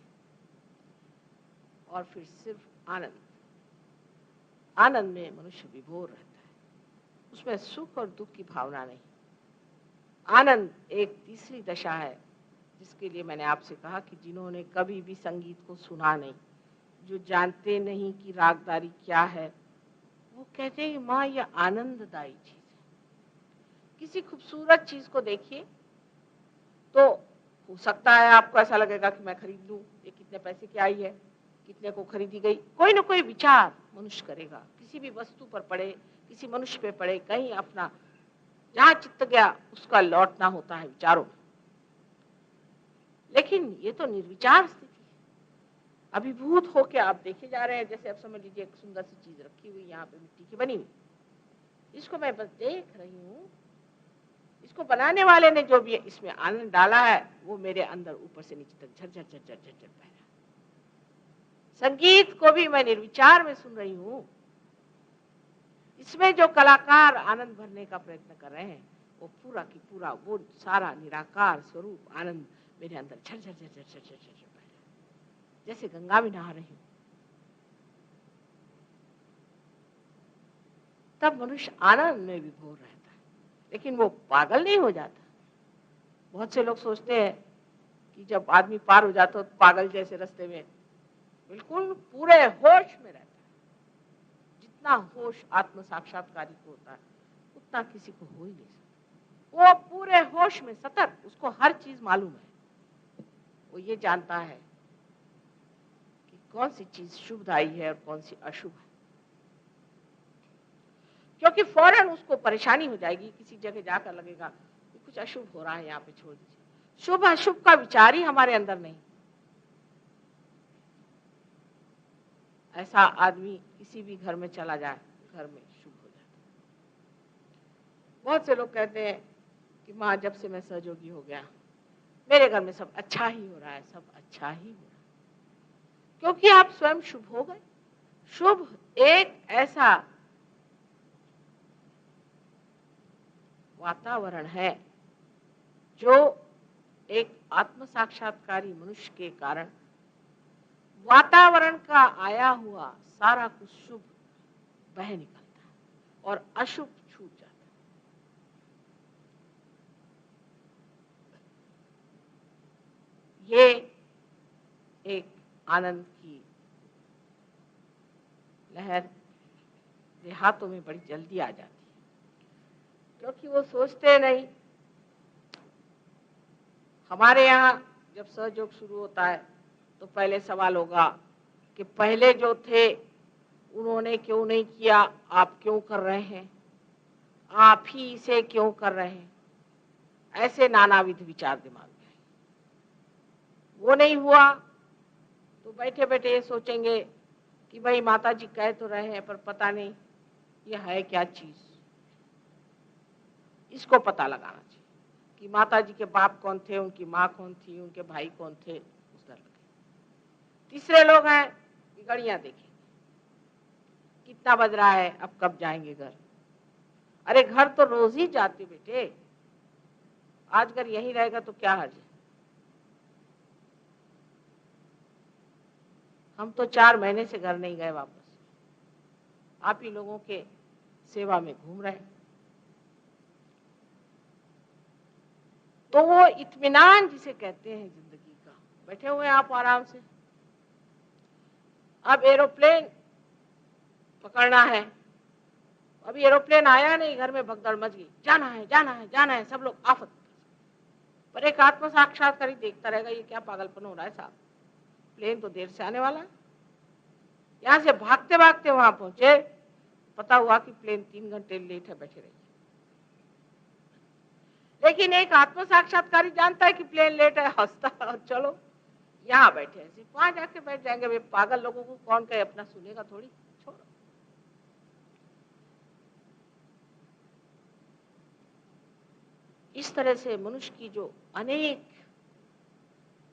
और फिर सिर्फ आनंद, आनंद में मनुष्य विभोर रहता है, उसमें सुख और दुख की भावना नहीं। आनंद एक तीसरी दशा है जिसके लिए मैंने आपसे कहा कि जिन्होंने कभी भी संगीत को सुना नहीं, जो जानते नहीं कि रागदारी क्या है, वो कहते हैं माँ ये आनंददायी चीज है। किसी खूबसूरत चीज को देखिए तो हो सकता है आपको ऐसा लगेगा कि मैं खरीद लूं, ये कितने पैसे की आई है, कितने को खरीदी गई, कोई ना कोई विचार मनुष्य करेगा, किसी भी वस्तु पर पड़े, किसी मनुष्य पे पड़े, कहीं अपना जहां चित्त गया उसका लौटना होता है विचारों में। लेकिन ये तो निर्विचार स्थिति है, अभिभूत होके आप देखे जा रहे हैं। जैसे आप समझ लीजिए एक सुंदर सी चीज रखी हुई यहाँ पे मिट्टी की बनी हुई, इसको मैं बस देख रही हूँ, इसको बनाने वाले ने जो भी इसमें आनंद डाला है वो मेरे अंदर ऊपर से नीचे तक झरझर झरझर झरझर बह रहा है। संगीत को भी मैं निर्विचार में सुन रही हूँ, इसमें जो कलाकार आनंद भरने का प्रयत्न कर रहे हैं वो पूरा की पूरा वो सारा निराकार स्वरूप आनंद मेरे अंदर झरझर झरझर झरझर झरझर बह रहा है, जैसे गंगा में नहा रही हूँ। तब मनुष्य आनंद में विभोर रहता है, लेकिन वो पागल नहीं हो जाता। बहुत से लोग सोचते हैं कि जब आदमी पार हो जाता है तो पागल जैसे रास्ते में बिल्कुल पूरे होश में रहता है। जितना होश आत्म साक्षात्कारी को होता है उतना किसी को हो ही नहीं सकता। वो पूरे होश में सतत, उसको हर चीज मालूम है, वो ये जानता है कि कौन सी चीज शुभदायी है और कौन सी अशुभ है, क्योंकि फौरन उसको परेशानी हो जाएगी। किसी जगह जाकर लगेगा कि कुछ अशुभ हो रहा है, यहाँ पे छोड़ दीजिए। शुभ अशुभ का विचार ही हमारे अंदर नहीं। ऐसा आदमी किसी भी घर में चला जाए, घर में शुभ हो जाता है। बहुत से लोग कहते हैं कि माँ जब से मैं सहयोगी हो गया मेरे घर में सब अच्छा ही हो रहा है, सब अच्छा ही हो रहा है, क्योंकि आप स्वयं शुभ हो गए। शुभ एक ऐसा वातावरण है जो एक आत्म साक्षात्कारी मनुष्य के कारण वातावरण का आया हुआ सारा कुछ शुभ बह निकलता है और अशुभ छूट जाता है। ये एक आनंद की लहर देहातों में बड़ी जल्दी आ जाती है, क्योंकि वो सोचते नहीं। हमारे यहाँ जब सहयोग शुरू होता है तो पहले सवाल होगा कि पहले जो थे उन्होंने क्यों नहीं किया, आप क्यों कर रहे हैं, आप ही इसे क्यों कर रहे हैं। ऐसे नानाविध विचार दिमाग में। वो नहीं हुआ तो बैठे बैठे ये सोचेंगे कि भाई माता जी कह तो रहे हैं पर पता नहीं ये है क्या चीज, इसको पता लगाना चाहिए कि माता जी के बाप कौन थे, उनकी माँ कौन थी, उनके भाई कौन थे, उस तरह। तीसरे लोग हैं कि घड़ियां देखेंगे, कितना बज रहा है, अब कब जाएंगे घर। अरे घर तो रोज ही जाते बेटे, आज अगर यहीं रहेगा तो क्या हर्ज है। हम तो 4 महीने से घर नहीं गए वापस, आप ही लोगों के सेवा में घूम रहे हैं। तो वो इत्मीनान जिसे कहते हैं जिंदगी का, बैठे हुए आप आराम से। अब एरोप्लेन पकड़ना है, अभी एरोप्लेन आया नहीं, घर में भगदड़ मच गई, जाना है जाना है जाना है, सब लोग आफत। पर एक आत्म साक्षात्कारी देखता रहेगा ये क्या पागलपन हो रहा है साहब, प्लेन तो देर से आने वाला है। यहाँ से भागते भागते वहां पहुंचे, पता हुआ कि प्लेन 3 घंटे लेट है, बैठे रहिए। लेकिन एक आत्म साक्षात्कारी जानता है कि प्लेन लेट है, हंसता है, चलो यहाँ बैठे हैं, सिर्फ वहां जाके बैठ जाएंगे। वे पागल लोगों को कौन कहे, अपना सुनेगा थोड़ी, छोड़ो। इस तरह से मनुष्य की जो अनेक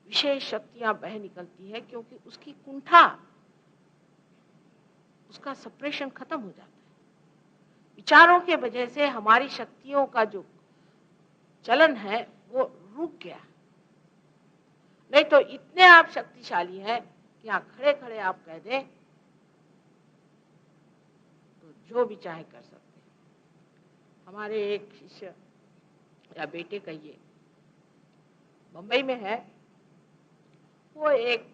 विशेष शक्तियां बह निकलती है, क्योंकि उसकी कुंठा, उसका सप्रेशन खत्म हो जाता है। विचारों के वजह से हमारी शक्तियों का जो चलन है वो रुक गया। नहीं तो इतने आप शक्तिशाली हैं कि यहाँ खड़े खड़े आप कह दें तो जो भी चाहे कर सकते हैं। हमारे एक शिष्य या बेटे कहिए, बंबई में है, वो एक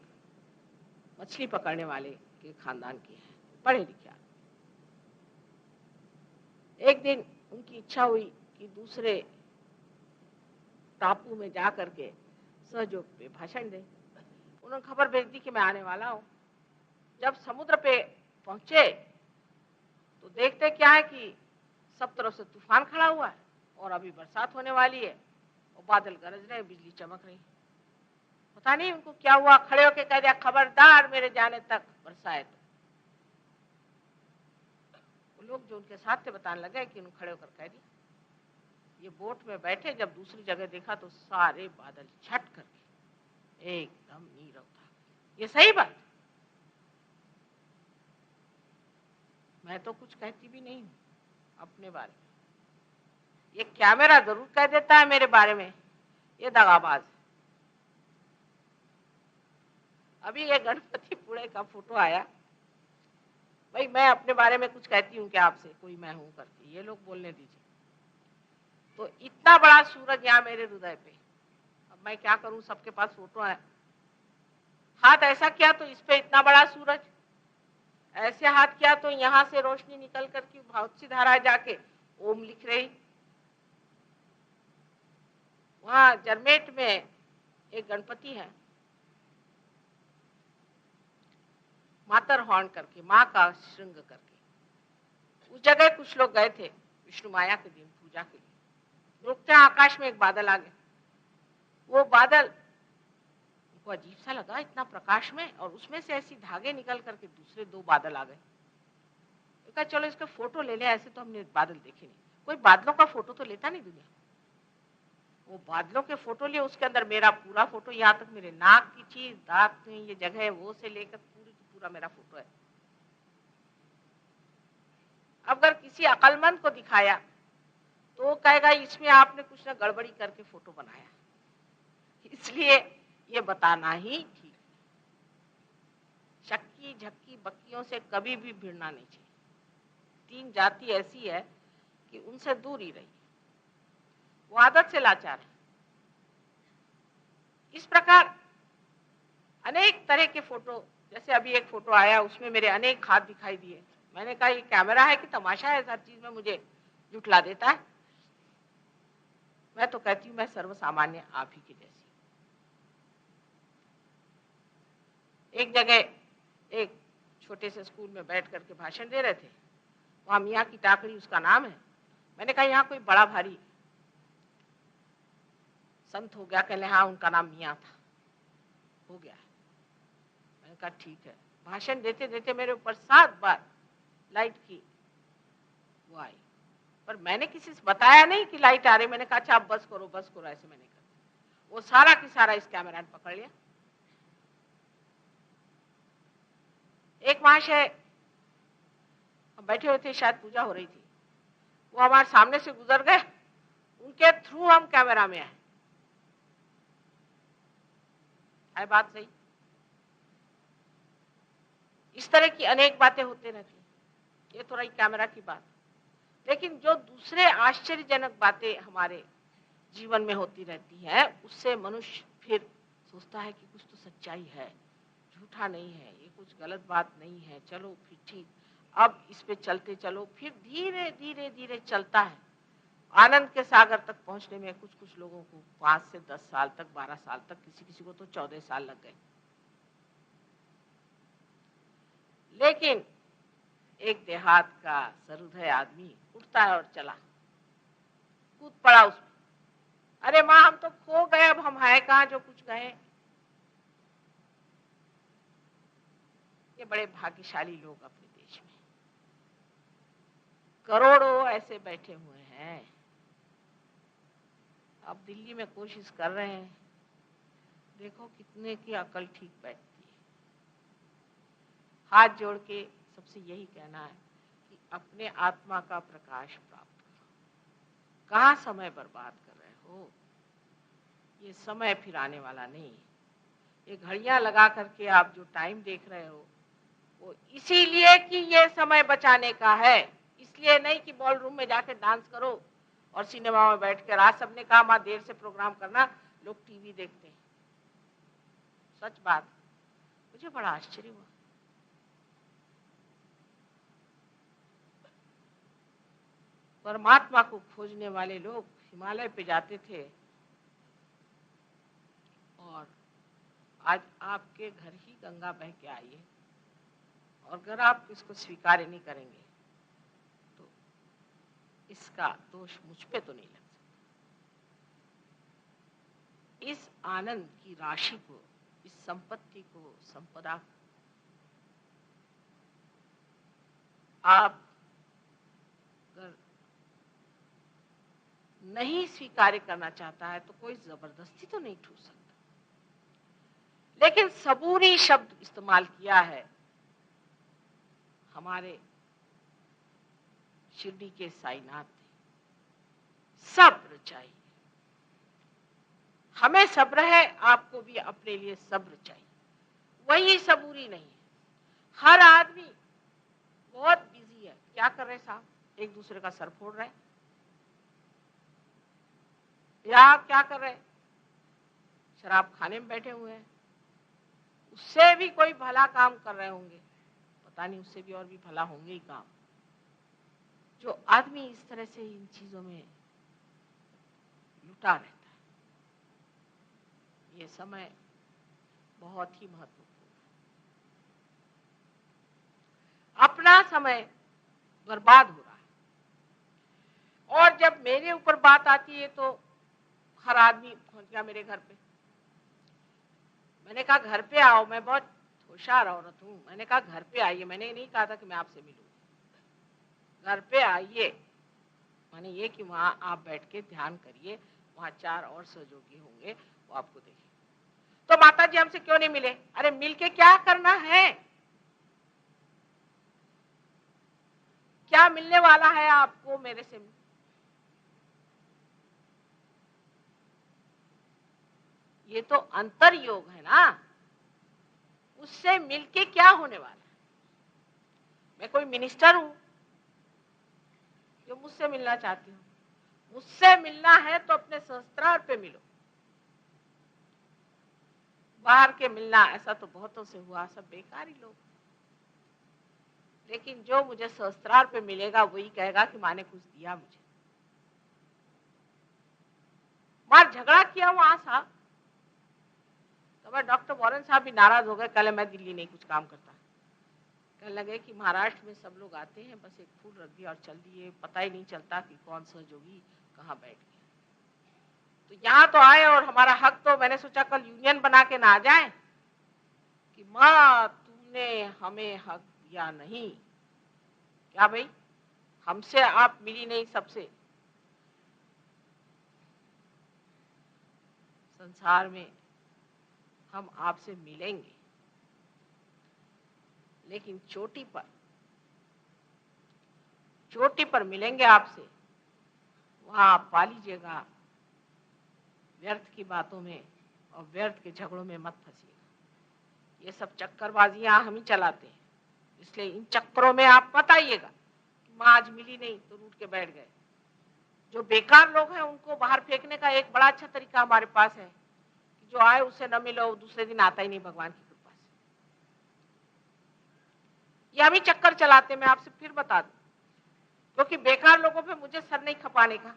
मछली पकड़ने वाले के खानदान के हैं, पढ़े लिखे। एक दिन उनकी इच्छा हुई कि दूसरे टापू में जा करके सहयोग पे भाषण दे। उन्होंने खबर भेज दी कि मैं आने वाला हूँ। जब समुद्र पे पहुंचे तो देखते क्या है कि सब तरफ से तूफान खड़ा हुआ है और अभी बरसात होने वाली है और बादल गरज रहे, बिजली चमक रही। पता नहीं उनको क्या हुआ, खड़े होके कह दिया, खबरदार मेरे जाने तक बरसाए। तो लोग जो उनके साथ थे बताने लगे कि उन्होंने खड़े होकर कह दिया। ये बोट में बैठे, जब दूसरी जगह देखा तो सारे बादल छट करके एकदम नीरव था। ये सही बात, मैं तो कुछ कहती भी नहीं हूं अपने बारे में। ये कैमरा जरूर कह देता है मेरे बारे में, ये दगाबाज है। अभी ये गणपतिपुणे का फोटो आया, भाई मैं अपने बारे में कुछ कहती हूँ क्या आपसे, कोई मैं हूं करके, ये लोग बोलने दीजिए। तो इतना बड़ा सूरज यहाँ मेरे हृदय पे, अब मैं क्या करूं, सबके पास फोटो है। हाथ ऐसा किया तो इस पे इतना बड़ा सूरज, ऐसे हाथ किया तो यहां से रोशनी निकल करके बहुत सी धारा जाके ओम लिख रही। वहां जरमेट में एक गणपति है, मातर हॉर्न करके, माँ का श्रृंग करके। उस जगह कुछ लोग गए थे विष्णु माया के दिन पूजा के लिए। रुकते आकाश में एक बादल आ गया। वो बादल उनको अजीब सा लगा, इतना प्रकाश में, और उसमें से ऐसी धागे निकल करके दूसरे 2 बादल आ गए। कहा चलो इसका फोटो ले ले, ऐसे तो हमने बादल देखे नहीं, कोई बादलों का फोटो तो लेता नहीं दुनिया। वो बादलों के फोटो लिए, उसके अंदर मेरा पूरा फोटो, यहाँ तक मेरे नाक की चीज, दांत में ये जगह है, वो से लेकर पूरा मेरा फोटो है। अगर किसी अक्लमंद को दिखाया तो वो कहेगा इसमें आपने कुछ ना गड़बड़ी करके फोटो बनाया, इसलिए ये बताना ही ठीक। शक्की झक्की बक्कियों से कभी भी भिड़ना नहीं चाहिए। 3 जाति ऐसी है कि उनसे दूर ही रहिए, वो आदत से लाचार है। इस प्रकार अनेक तरह के फोटो, जैसे अभी एक फोटो आया उसमें मेरे अनेक हाथ दिखाई दिए। मैंने कहा ये कैमरा है कि तमाशा है, हर चीज में मुझे जुटला देता है। मैं तो कहती हूँ मैं सर्वसामान्य आप ही की जैसी। एक जगह एक छोटे से स्कूल में बैठ करके भाषण दे रहे थे, वहां मियाँ की टाकरी उसका नाम है। मैंने कहा यहाँ कोई बड़ा भारी संत हो गया, कहले हाँ उनका नाम मियाँ था, हो गया। मैंने कहा ठीक है। भाषण देते देते मेरे ऊपर 7 बार लाइट की वो आई, पर मैंने किसी से बताया नहीं कि लाइट आ रही। मैंने कहा अच्छा आप बस करो बस करो, ऐसे मैंने कहा। वो सारा की सारा इस कैमरा ने पकड़ लिया। एक महाशय हम बैठे हुए थे, शायद पूजा हो रही थी, वो हमारे सामने से गुजर गए, उनके थ्रू हम कैमरा में आए। है बात सही? इस तरह की अनेक बातें होते रहती। ये तो रही कैमरा की बात, लेकिन जो दूसरे आश्चर्यजनक बातें हमारे जीवन में होती रहती हैं, उससे मनुष्य फिर सोचता है कि कुछ तो सच्चाई है, झूठा नहीं है, ये कुछ गलत बात नहीं है, चलो फिर ठीक, अब इस पे चलते चलो। फिर धीरे धीरे धीरे चलता है। आनंद के सागर तक पहुंचने में कुछ कुछ लोगों को 5 से 10 साल तक, 12 साल तक, किसी किसी को तो 14 साल लग गए। लेकिन एक देहात का सहृदय आदमी उठता है और चला, कूद पड़ा उसमें। अरे माँ, हम तो खो गए, अब हम है कहाँ जो कुछ गए। ये बड़े भाग्यशाली लोग अपने देश में, करोड़ों ऐसे बैठे हुए हैं। अब दिल्ली में कोशिश कर रहे हैं, देखो कितने की अकल ठीक बैठती है। हाथ जोड़ के सबसे यही कहना है कि अपने आत्मा का प्रकाश प्राप्त करो। कहाँ समय बर्बाद कर रहे हो? ये समय फिर आने वाला नहीं है। ये घड़ियां लगा करके आप जो टाइम देख रहे हो, वो इसीलिए कि ये समय बचाने का है, इसलिए नहीं कि बॉल रूम में जाके डांस करो और सिनेमा में बैठ कर। आज सबने कहा माँ देर से प्रोग्राम करना, लोग टीवी देखते हैं। सच बात, मुझे बड़ा आश्चर्य हुआ। परमात्मा को खोजने वाले लोग हिमालय पे जाते थे, और आज आपके घर ही गंगा बह के आई है, और अगर आप इसको स्वीकार नहीं करेंगे तो इसका दोष मुझ पे तो नहीं लग सकता। इस आनंद की राशि को, इस संपत्ति को, संपदा को आप अगर नहीं स्वीकार करना चाहता है तो कोई जबरदस्ती तो नहीं ठूस सकता। लेकिन सबूरी शब्द इस्तेमाल किया है हमारे शिरडी के साईनाथ ने। सब्र चाहिए, हमें सब्र है, आपको भी अपने लिए सब्र चाहिए। वही सबूरी नहीं है। हर आदमी बहुत बिजी है, क्या कर रहे साहब? एक दूसरे का सर फोड़ रहे, या क्या कर रहे? शराब खाने में बैठे हुए हैं। उससे भी कोई भला काम कर रहे होंगे, पता नहीं, उससे भी और भी भला होंगे ही काम। जो आदमी इस तरह से इन चीजों में लुटा रहता है, ये समय बहुत ही महत्वपूर्ण है। अपना समय बर्बाद हो रहा है, और जब मेरे ऊपर बात आती है तो हर आदमी पहुंच गया मेरे घर पे। मैंने कहा घर पे आओ, मैं बहुत होशियार औरत हूँ। मैंने कहा घर पे आइए, मैंने नहीं कहा था कि मैं आपसे मिलूं। घर पे आइए, माने ये कि वहां आप बैठ के ध्यान करिए, वहां 4 और सहयोगी होंगे, वो आपको देखेंगे। तो माता जी हमसे क्यों नहीं मिले? अरे मिल के क्या करना है? क्या मिलने वाला है आपको मेरे से? ये तो अंतर योग है ना, उससे मिलके क्या होने वाला है? मैं कोई मिनिस्टर हूं जो मुझसे मिलना चाहती हूँ? मुझसे मिलना है तो अपने सहस्त्रार पे मिलो। बाहर के मिलना ऐसा तो बहुतों से हुआ, सब बेकार ही लोग। लेकिन जो मुझे सहस्त्रार पे मिलेगा वही कहेगा कि माँ ने कुछ दिया मुझे। मार झगड़ा किया वहां साहब, तो मैं डॉक्टर वॉरेन साहब भी नाराज हो गए। कल मैं दिल्ली नहीं कुछ काम करता, कहने लगे कि महाराष्ट्र में सब लोग आते हैं, बस एक फूल रख दिया और चल दिए, पता ही नहीं चलता कि कौन सहयोगी कहाँ बैठ गया। तो यहाँ तो आए और हमारा हक, तो मैंने सोचा कल यूनियन बना के ना आ जाए कि माँ तुमने हमें हक दिया नहीं। क्या भाई, हमसे आप मिली नहीं सबसे। संसार में हम आपसे मिलेंगे, लेकिन चोटी पर मिलेंगे आपसे, वहां आप पा लीजिएगा व्यर्थ की बातों में और व्यर्थ के झगड़ों में मत फंसिएगा। ये सब चक्करबाजियां हम ही चलाते हैं, इसलिए इन चक्करों में आप मत आइएगा। माँ आज मिली नहीं तो रूठ के बैठ गए। जो बेकार लोग हैं उनको बाहर फेंकने का एक बड़ा अच्छा तरीका हमारे पास है कि जो आए उससे न मिलो, दूसरे दिन आता ही नहीं भगवान की कृपा से। ये हम ही चक्कर चलाते, मैं आपसे फिर बता दूं, क्योंकि बेकार लोगों पे मुझे सर नहीं खपाने का,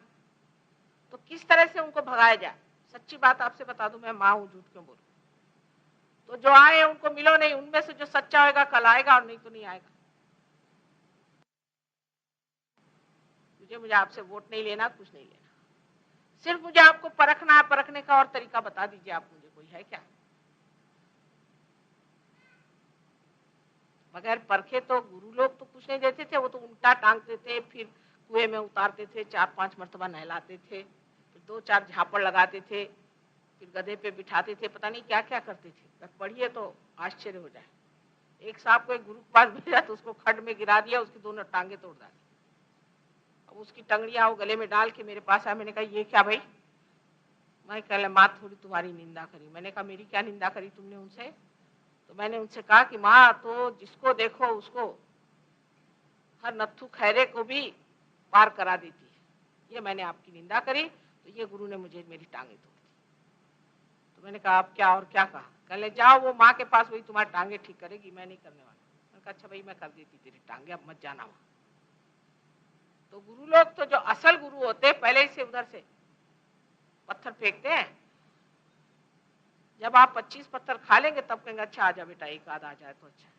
तो किस तरह से उनको भगाया जाए। सच्ची बात आपसे बता दूं, मैं माँ हूं, झूठ क्यों बोलूं। तो जो आए उनको मिलो नहीं, उनमें से जो सच्चा होगा कल आएगा और नहीं तो नहीं आएगा। मुझे आपसे वोट नहीं लेना, कुछ नहीं लेना, सिर्फ मुझे आपको परखना है। परखने का और तरीका बता दीजिए आप मुझे, कोई है क्या? बगैर परखे तो गुरु लोग तो कुछ नहीं देते थे, वो तो उल्टा टांगते थे, फिर कुएं में उतारते थे, 4-5 मरतबा नहलाते थे, फिर 2-4 झापड़ लगाते थे, फिर गधे पे बिठाते थे, पता नहीं क्या क्या करते थे। पढ़िए तो आश्चर्य हो जाए। एक साहब को एक गुरु के पास भेजा तो उसको खड्ड में गिरा दिया, उसकी दोनों टांगे तोड़ डाली। अब उसकी टंगड़ियां वो गले में डाल के मेरे पास आया। मैंने कहा ये क्या भाई? मैं कह माँ थोड़ी तुम्हारी निंदा करी। मैंने कहा मेरी क्या निंदा करी तुमने उनसे? तो मैंने उनसे कहा कि माँ तो जिसको देखो उसको, हर नत्थु खैरे को भी पार करा देती है। ये मैंने आपकी निंदा करी तो ये गुरु ने मुझे मेरी टांगे तोड़ दी। तो मैंने कहा आप क्या और क्या कहा? कहले जाओ वो माँ के पास, वही तुम्हारी टांगे ठीक करेगी, मैं नहीं करने वाला। मैंने कहा अच्छा भाई मैं कर देती तेरी टांगे, अब मत जाना वहां। तो गुरु लोग तो जो असल गुरु होते हैं पहले ही से उधर से पत्थर फेंकते हैं। जब आप 25 पत्थर खा लेंगे तब कहेंगे अच्छा आजा बेटा, एक आध आ जाए तो अच्छा।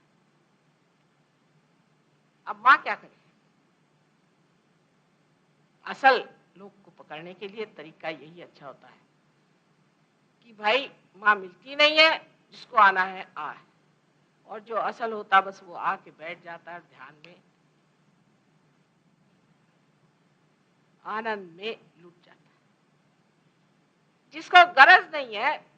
अब माँ क्या करे? असल लोग को पकड़ने के लिए तरीका यही अच्छा होता है कि भाई माँ मिलती नहीं है, जिसको आना है आए, और जो असल होता बस वो आके बैठ जाता है ध्यान में, आनंद में लुट जाता है। जिसको गरज नहीं है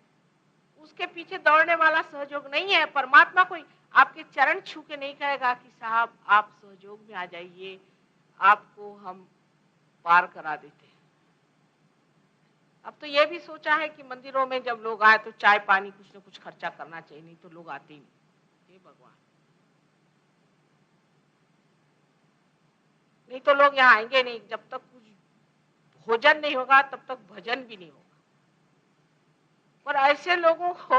उसके पीछे दौड़ने वाला सहयोग नहीं है। परमात्मा कोई आपके चरण छू के नहीं कहेगा कि साहब आप सहयोग में आ जाइए, आपको हम पार करा देते हैं। अब तो ये भी सोचा है कि मंदिरों में जब लोग आए तो चाय पानी कुछ न कुछ खर्चा करना चाहिए, नहीं तो लोग आते ही नहीं। हे भगवान, नहीं तो लोग यहाँ आएंगे नहीं। जब तक कुछ भोजन नहीं होगा तब तक भजन भी नहीं होगा। और ऐसे लोगों को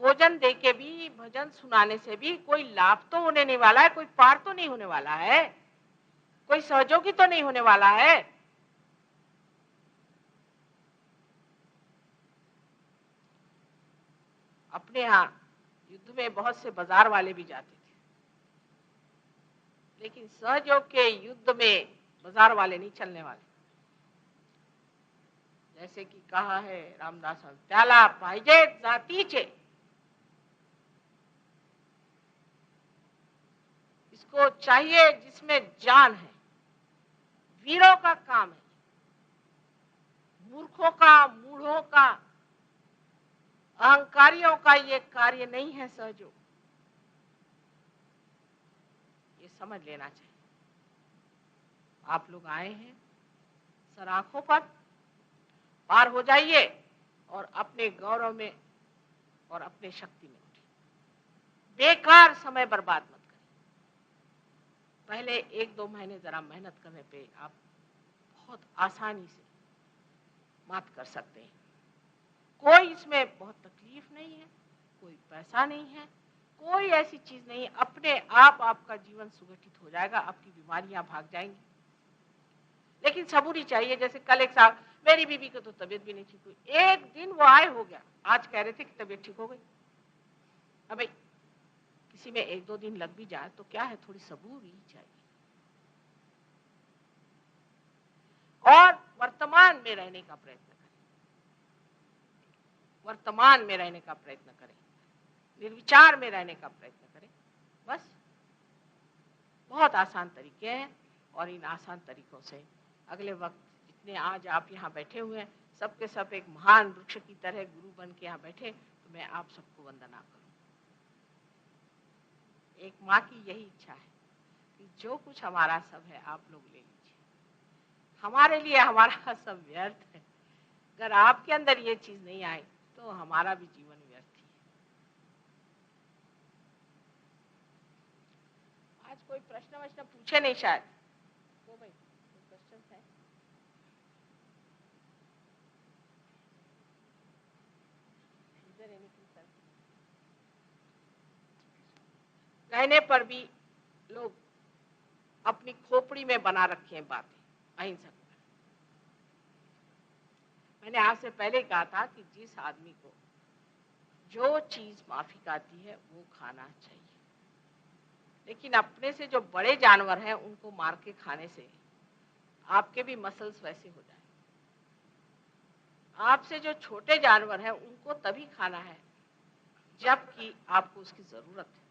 भोजन देके भी, भजन सुनाने से भी कोई लाभ तो होने नहीं वाला है, कोई पार तो नहीं होने वाला है, कोई सहयोगी तो नहीं होने वाला है। अपने यहाँ युद्ध में बहुत से बाजार वाले भी जाते थे, लेकिन सहयोग के युद्ध में बाजार वाले नहीं चलने वाले। जैसे कि कहा है रामदास, त्याला पाहिजे जातीचे, इसको चाहिए जिसमें जान है। वीरों का काम है, मूर्खों का, मूढ़ों का, अहंकारियों का ये कार्य नहीं है सहयोग। ये समझ लेना चाहिए। आप लोग आए हैं, सर आंखों पर पार हो जाइए और अपने गौरव में और अपने शक्ति में उठिए। बेकार समय बर्बाद मत करिए। पहले 1-2 महीने जरा मेहनत करने पे आप बहुत आसानी से मात कर सकते हैं। कोई इसमें बहुत तकलीफ नहीं है, कोई पैसा नहीं है, कोई ऐसी चीज नहीं है। अपने आप आपका जीवन सुगठित हो जाएगा, आपकी बीमारियां भाग जाएंगी। लेकिन सबूरी चाहिए। जैसे कल एक साहब, मेरी बीबी को तो तबीयत भी नहीं ठीक हुई, एक दिन वो आए हो गया, आज कह रहे थे कि तबीयत ठीक हो गई। अब भाई किसी में 1-2 दिन लग भी जाए तो क्या है, थोड़ी सबूरी चाहिए। और वर्तमान में रहने का प्रयत्न करें, वर्तमान में रहने का प्रयत्न करें, निर्विचार में रहने का प्रयत्न करें। बस बहुत आसान तरीके हैं, और इन आसान तरीकों से अगले वक्त जितने आज आप यहाँ बैठे हुए हैं, सबके सब एक महान वृक्ष की तरह गुरु बन के यहाँ बैठे, तो मैं आप सबको वंदना करूं। एक माँ की यही इच्छा है कि जो कुछ हमारा सब है आप लोग ले लीजिए। हमारे लिए हमारा सब व्यर्थ है। अगर आपके अंदर ये चीज नहीं आई तो हमारा भी जीवन व्यर्थ ही है। आज कोई प्रश्न वश्न पूछे नहीं शायद? तो भाई क्वेश्चन है? कहने पर भी लोग अपनी खोपड़ी में बना रखे हैं बातें अहिंसक। मैंने आपसे पहले कहा था कि जिस आदमी को जो चीज माफिक आती है वो खाना चाहिए। लेकिन अपने से जो बड़े जानवर हैं उनको मार के खाने से आपके भी मसल्स वैसे हो जाए। आपसे जो छोटे जानवर हैं उनको तभी खाना है जबकि आपको उसकी जरूरत है,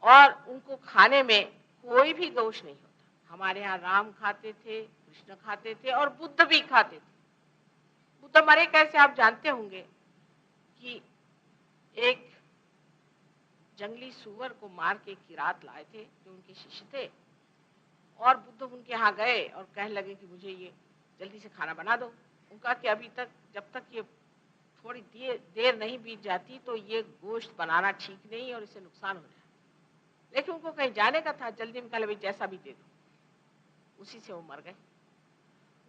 और उनको खाने में कोई भी दोष नहीं होता। हमारे यहाँ राम खाते थे, कृष्ण खाते थे और बुद्ध भी खाते थे। बुद्ध मरे कैसे आप जानते होंगे कि एक जंगली सूअर को मार के किरात लाए थे जो उनके शिष्य थे, और बुद्ध उनके यहाँ गए और कहने लगे कि मुझे ये जल्दी से खाना बना दो। उनका कि अभी तक जब तक ये थोड़ी देर नहीं बीत जाती तो ये गोश्त बनाना ठीक नहीं और इससे नुकसान हो जाए। लेकिन उनको कहीं जाने का था, जल्दी में कहा जैसा भी दे दो, उसी से वो मर गए।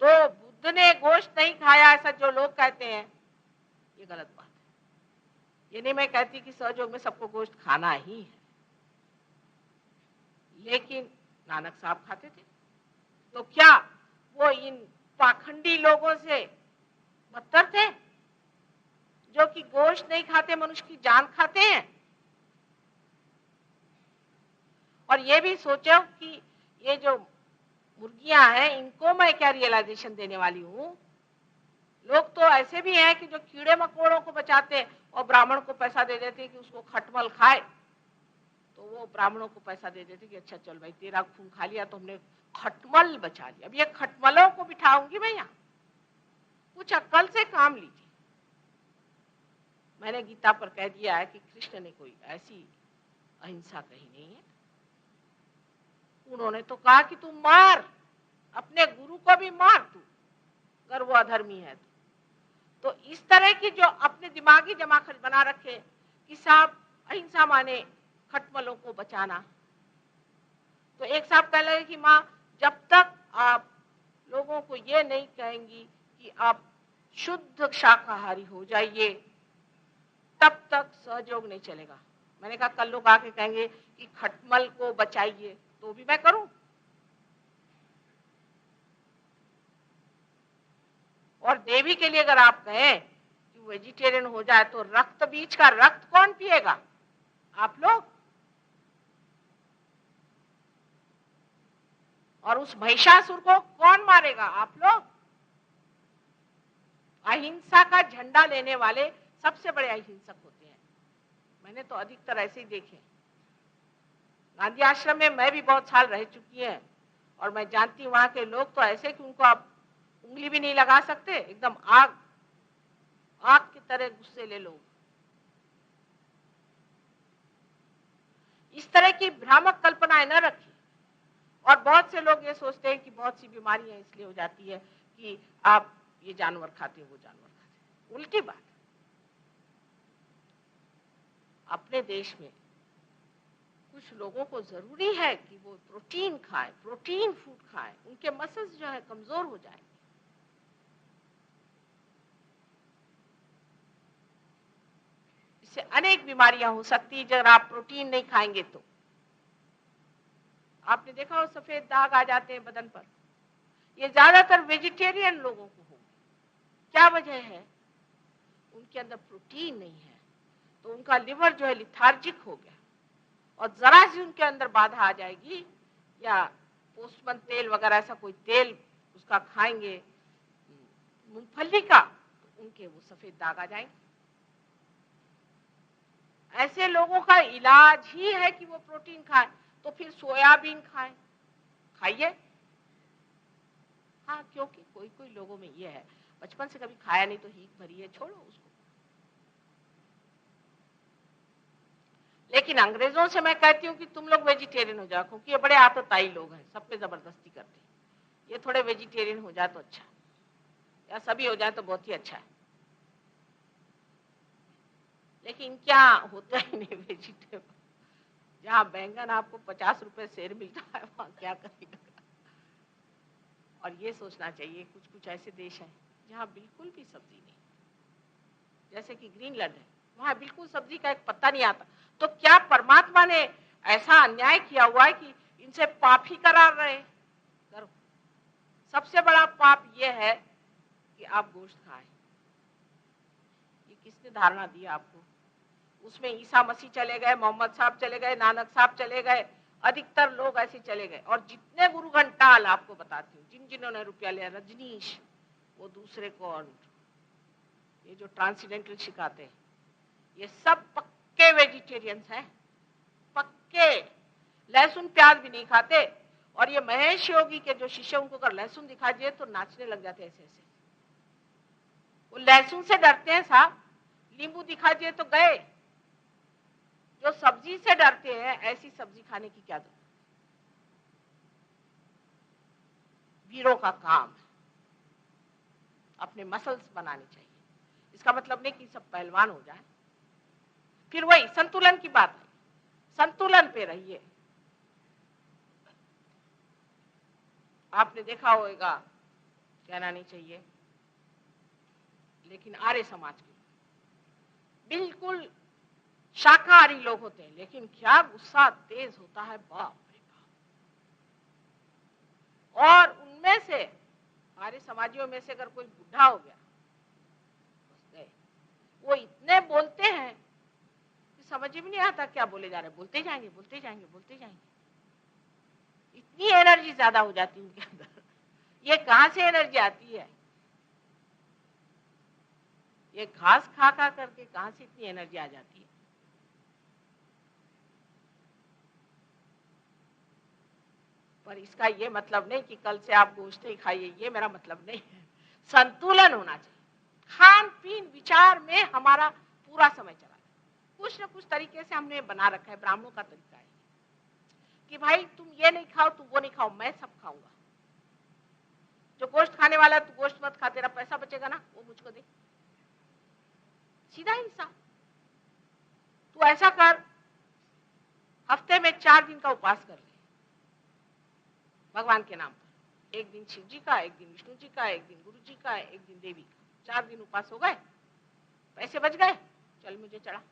तो बुद्ध ने गोश्त नहीं खाया ऐसा जो लोग कहते हैं, ये गलत बात है। ये नहीं मैं कहती कि सहयोग में सबको गोश्त खाना ही है, लेकिन नानक साहब खाते थे। तो क्या वो इन पाखंडी लोगों से बदतर थे जो कि गोश्त नहीं खाते, मनुष्य की जान खाते हैं? और ये भी सोचो कि ये जो मुर्गियां हैं इनको मैं क्या रियलाइजेशन देने वाली हूँ। लोग तो ऐसे भी हैं कि जो कीड़े मकोड़ों को बचाते हैं और ब्राह्मण को पैसा दे देते हैं कि उसको खटमल खाए, तो वो ब्राह्मणों को पैसा दे देते कि अच्छा चल भाई तेरा खून खा लिया तो हमने खटमल बचा लिया। अब ये खटमलों को बिठाऊंगी मैं यहाँ, कुछ अक्ल से काम लीजिए। मैंने गीता पर कह दिया है कि कृष्ण ने कोई ऐसी अहिंसा कही नहीं है। उन्होंने तो कहा कि तू मार, अपने गुरु को भी मार तू अगर वो अधर्मी है तो इस तरह की जो अपने दिमागी जमाखट बना रखे कि साहब अहिंसा माने खटमलों को बचाना। तो एक साहब कह लगे कि माँ जब तक आप लोगों को ये नहीं कहेंगी कि आप शुद्ध शाकाहारी हो जाइए तब तक सहयोग नहीं चलेगा। मैंने कहा कल लोग आके कहेंगे कि खटमल को बचाइए तो भी मैं करूं। और देवी के लिए अगर आप कहें कि वेजिटेरियन हो जाए तो रक्त बीज का रक्त कौन पिएगा? आप लोग। और उस महिषासुर को कौन मारेगा? आप लोग। अहिंसा का झंडा लेने वाले सबसे बड़े अहिंसक होते हैं। मैंने तो अधिकतर ऐसे ही देखे। गांधी आश्रम में मैं भी बहुत साल रह चुकी है और मैं जानती हूं वहां के लोग तो ऐसे कि उनको आप उंगली भी नहीं लगा सकते, एकदम आग आग की तरह गुस्सेले लोग। इस तरह की भ्रामक कल्पनाएं न रखिए। और बहुत से लोग ये सोचते हैं कि बहुत सी बीमारियां इसलिए हो जाती है कि आप ये जानवर खाते वो जानवर खाते। उल्टी बात। अपने देश में कुछ लोगों को जरूरी है कि वो प्रोटीन खाएं, प्रोटीन फूड खाएं, उनके मसल्स जो है कमजोर हो जाएंगे। इससे अनेक बीमारियां हो सकती है अगर आप प्रोटीन नहीं खाएंगे तो। आपने देखा हो सफेद दाग आ जाते हैं बदन पर, ये ज्यादातर वेजिटेरियन लोगों को होंगे। क्या वजह है? उनके अंदर प्रोटीन नहीं है तो उनका लिवर जो है लिथार्जिक हो गया, और जरा सी उनके अंदर बाधा आ जाएगी या पोस्टमन तेल वगैरह ऐसा कोई तेल उसका खाएंगे मूंगफली का, तो उनके वो सफेद दाग आ जाएंगे। ऐसे लोगों का इलाज ही है कि वो प्रोटीन खाएं। तो फिर सोयाबीन खाएं, खाइए। हाँ, क्योंकि कोई कोई लोगों में ये है बचपन से कभी खाया नहीं तो हीक भरी है, छोड़ो उसको। लेकिन अंग्रेजों से मैं कहती हूँ कि तुम लोग वेजिटेरियन हो जाओ, क्योंकि ये बड़े आतताई लोग हैं, सब पे जबरदस्ती करते हैं। ये थोड़े वेजिटेरियन हो जाए तो अच्छा, या सभी हो जाए तो बहुत ही अच्छा है। लेकिन क्या होता ही नहीं वेजिटेबल। जहाँ बैंगन आपको 50 रुपए सेर मिलता है वहां क्या करेगा। और ये सोचना चाहिए कुछ कुछ ऐसे देश हैं जहाँ बिल्कुल भी सब्जी नहीं, जैसे कि ग्रीनलैंड है, वहां बिल्कुल सब्जी का एक पत्ता नहीं आता। तो क्या परमात्मा ने ऐसा अन्याय किया हुआ है कि इनसे पाप ही करार रहे? करो। सबसे बड़ा पाप यह है कि आप गोश्त खाएं। ये किसने धारणा दी आपको? उसमें ईसा मसीह चले गए, मोहम्मद साहब चले गए, नानक साहब चले गए, अधिकतर लोग ऐसे चले गए। और जितने गुरु घंटाल आपको बताती हूँ, जिन्होंने रुपया लिया, रजनीश, वो दूसरे को, और ये जो ट्रांसडेंटल सिखाते हैं, ये सब पक्के वेजिटेरियंस हैं, पक्के, लहसुन प्याज भी नहीं खाते। और ये महेश योगी के जो शिष्य, उनको अगर लहसुन दिखा दिए तो नाचने लग जाते ऐसे ऐसे। वो लहसुन से डरते हैं साहब, नींबू दिखा दिए तो गए। जो सब्जी से डरते हैं, ऐसी सब्जी खाने की क्या जरूरत? वीरों का काम है अपने मसल्स बनाने चाहिए। इसका मतलब नहीं कि सब पहलवान हो जाए। फिर वही संतुलन की बात है, संतुलन पे रहिए। आपने देखा होगा, कहना नहीं चाहिए, लेकिन आर्य समाज के बिल्कुल शाकाहारी लोग होते हैं, लेकिन क्या गुस्सा तेज होता है, बाप रे बाप। और उनमें से, आर्य समाजियों में से अगर कोई बुढ़ा हो गया, बस गए। वो इतने बोलते हैं कि समझ में नहीं आता क्या बोले जा रहे, बोलते जाएंगे बोलते जाएंगे बोलते जाएंगे। इतनी एनर्जी ज्यादा हो जाती है उनके अंदर। ये कहां से एनर्जी आती है? ये घास खा खा करके कहां से इतनी एनर्जी आ जाती है? पर इसका ये मतलब नहीं कि कल से आप गोश्त ही खाइए, ये मेरा मतलब नहीं है। संतुलन होना चाहिए। खान पीन विचार में हमारा पूरा समय चला है। कुछ न कुछ तरीके से हमने बना रखा है, ब्राह्मणों का तरीका है कि भाई तुम ये नहीं खाओ, तुम वो नहीं खाओ, मैं सब खाऊंगा। जो गोश्त खाने वाला है, तू गोश्त मत खा, तेरा पैसा बचेगा ना, वो मुझको दे। सीधा हिसाब। तू ऐसा कर, हफ्ते में 4 दिन का उपवास कर ले भगवान के नाम पर। एक दिन शिव जी का, एक दिन विष्णु जी का, एक दिन गुरु जी का, एक दिन देवी का। 4 दिन उपवास हो गए, पैसे बच गए, चल मुझे चढ़ा।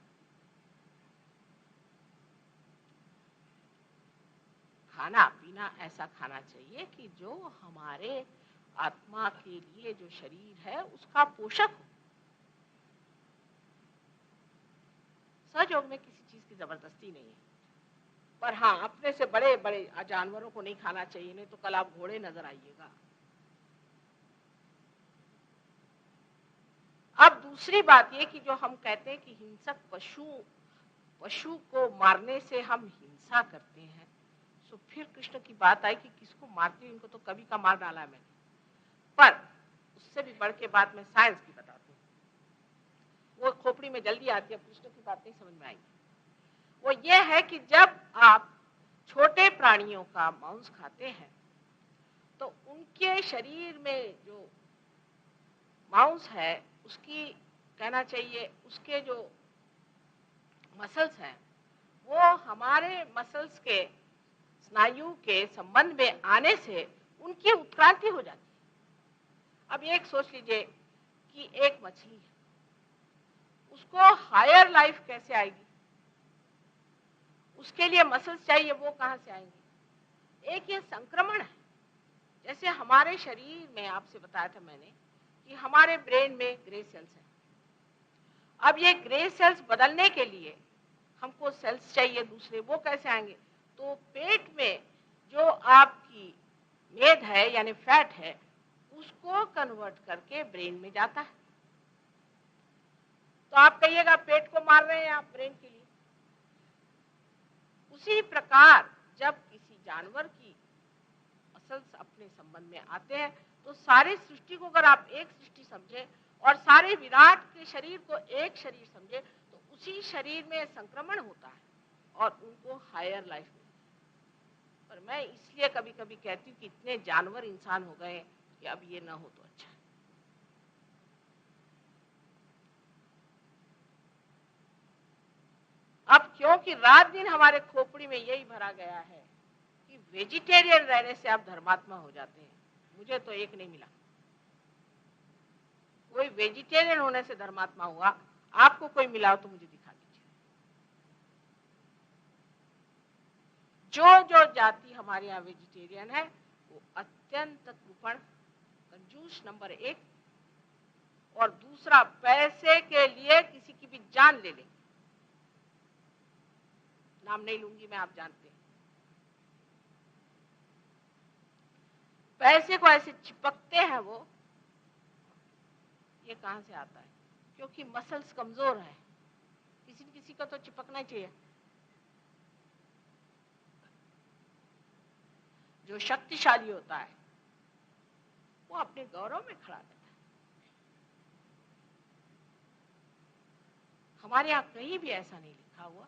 खाना पीना ऐसा खाना चाहिए कि जो हमारे आत्मा के लिए, जो शरीर है, उसका पोषक हो। सहयोग में किसी चीज की जबरदस्ती नहीं है। पर हाँ, अपने से बड़े बड़े जानवरों को नहीं खाना चाहिए, नहीं तो कल आप घोड़े नजर आइएगा। अब दूसरी बात ये कि जो हम कहते हैं कि हिंसक पशु को मारने से हम हिंसा करते हैं, तो फिर कृष्ण की बात आई कि किसको मारते हैं, इनको तो कभी का मार डाला है मैंने। पर उससे भी बढ़ के बात मैं साइंस की बताती हूँ, वो खोपड़ी में जल्दी आती है, कृष्ण की बात नहीं समझ में आएगी। वो ये है कि जब आप छोटे प्राणियों का मांस खाते हैं तो उनके शरीर में जो मांस है, उसकी, कहना चाहिए, उसके जो मसल्स हैं, वो हमारे मसल्स के, स्नायु के संबंध में आने से उनकी उत्क्रांति हो जाती है। अब एक सोच लीजिए कि एक मछली है, उसको हायर लाइफ कैसे आएगी? उसके लिए मसल्स चाहिए, वो कहां से आएंगे? एक ये संक्रमण है। जैसे हमारे शरीर में, आपसे बताया था मैंने कि हमारे ब्रेन में ग्रे सेल्स हैं। अब ये ग्रे सेल्स बदलने के लिए हमको सेल्स चाहिए दूसरे, वो कैसे आएंगे? तो पेट में जो आपकी मेद है यानी फैट है, उसको कन्वर्ट करके ब्रेन में जाता है। तो आप कहिएगा पेट को मार रहे हैं आप ब्रेन के लिए। उसी प्रकार जब किसी जानवर की मसल्स अपने संबंध में आते हैं, तो सारी सृष्टि को अगर आप एक सृष्टि समझे और सारे विराट के शरीर को एक शरीर समझे, तो उसी शरीर में संक्रमण होता है और उनको हायर लाइफ मिलती है। पर मैं इसलिए कभी कभी कहती हूँ कि इतने जानवर इंसान हो गए कि अब ये ना हो तो अच्छा है। अब क्योंकि रात दिन हमारे खोपड़ी में यही भरा गया है कि वेजिटेरियन रहने से आप धर्मात्मा हो जाते हैं। मुझे तो एक नहीं मिला, कोई वेजिटेरियन होने से धर्मात्मा हुआ। आपको कोई मिला हो तो मुझे दिखा दीजिए। जो जो जाति हमारे यहाँ वेजिटेरियन है, वो अत्यंत कृपण, कंजूस नंबर 1, और दूसरा पैसे के लिए किसी की भी जान ले लेंगे। नाम नहीं लूंगी मैं, आप जानते हैं। पैसे को ऐसे चिपकते हैं वो, ये कहां से आता है? क्योंकि मसल्स कमजोर है। किसी न किसी को तो चिपकना चाहिए। जो शक्तिशाली होता है वो अपने गौरव में खड़ा रहता है। हमारे यहाँ कहीं भी ऐसा नहीं लिखा हुआ।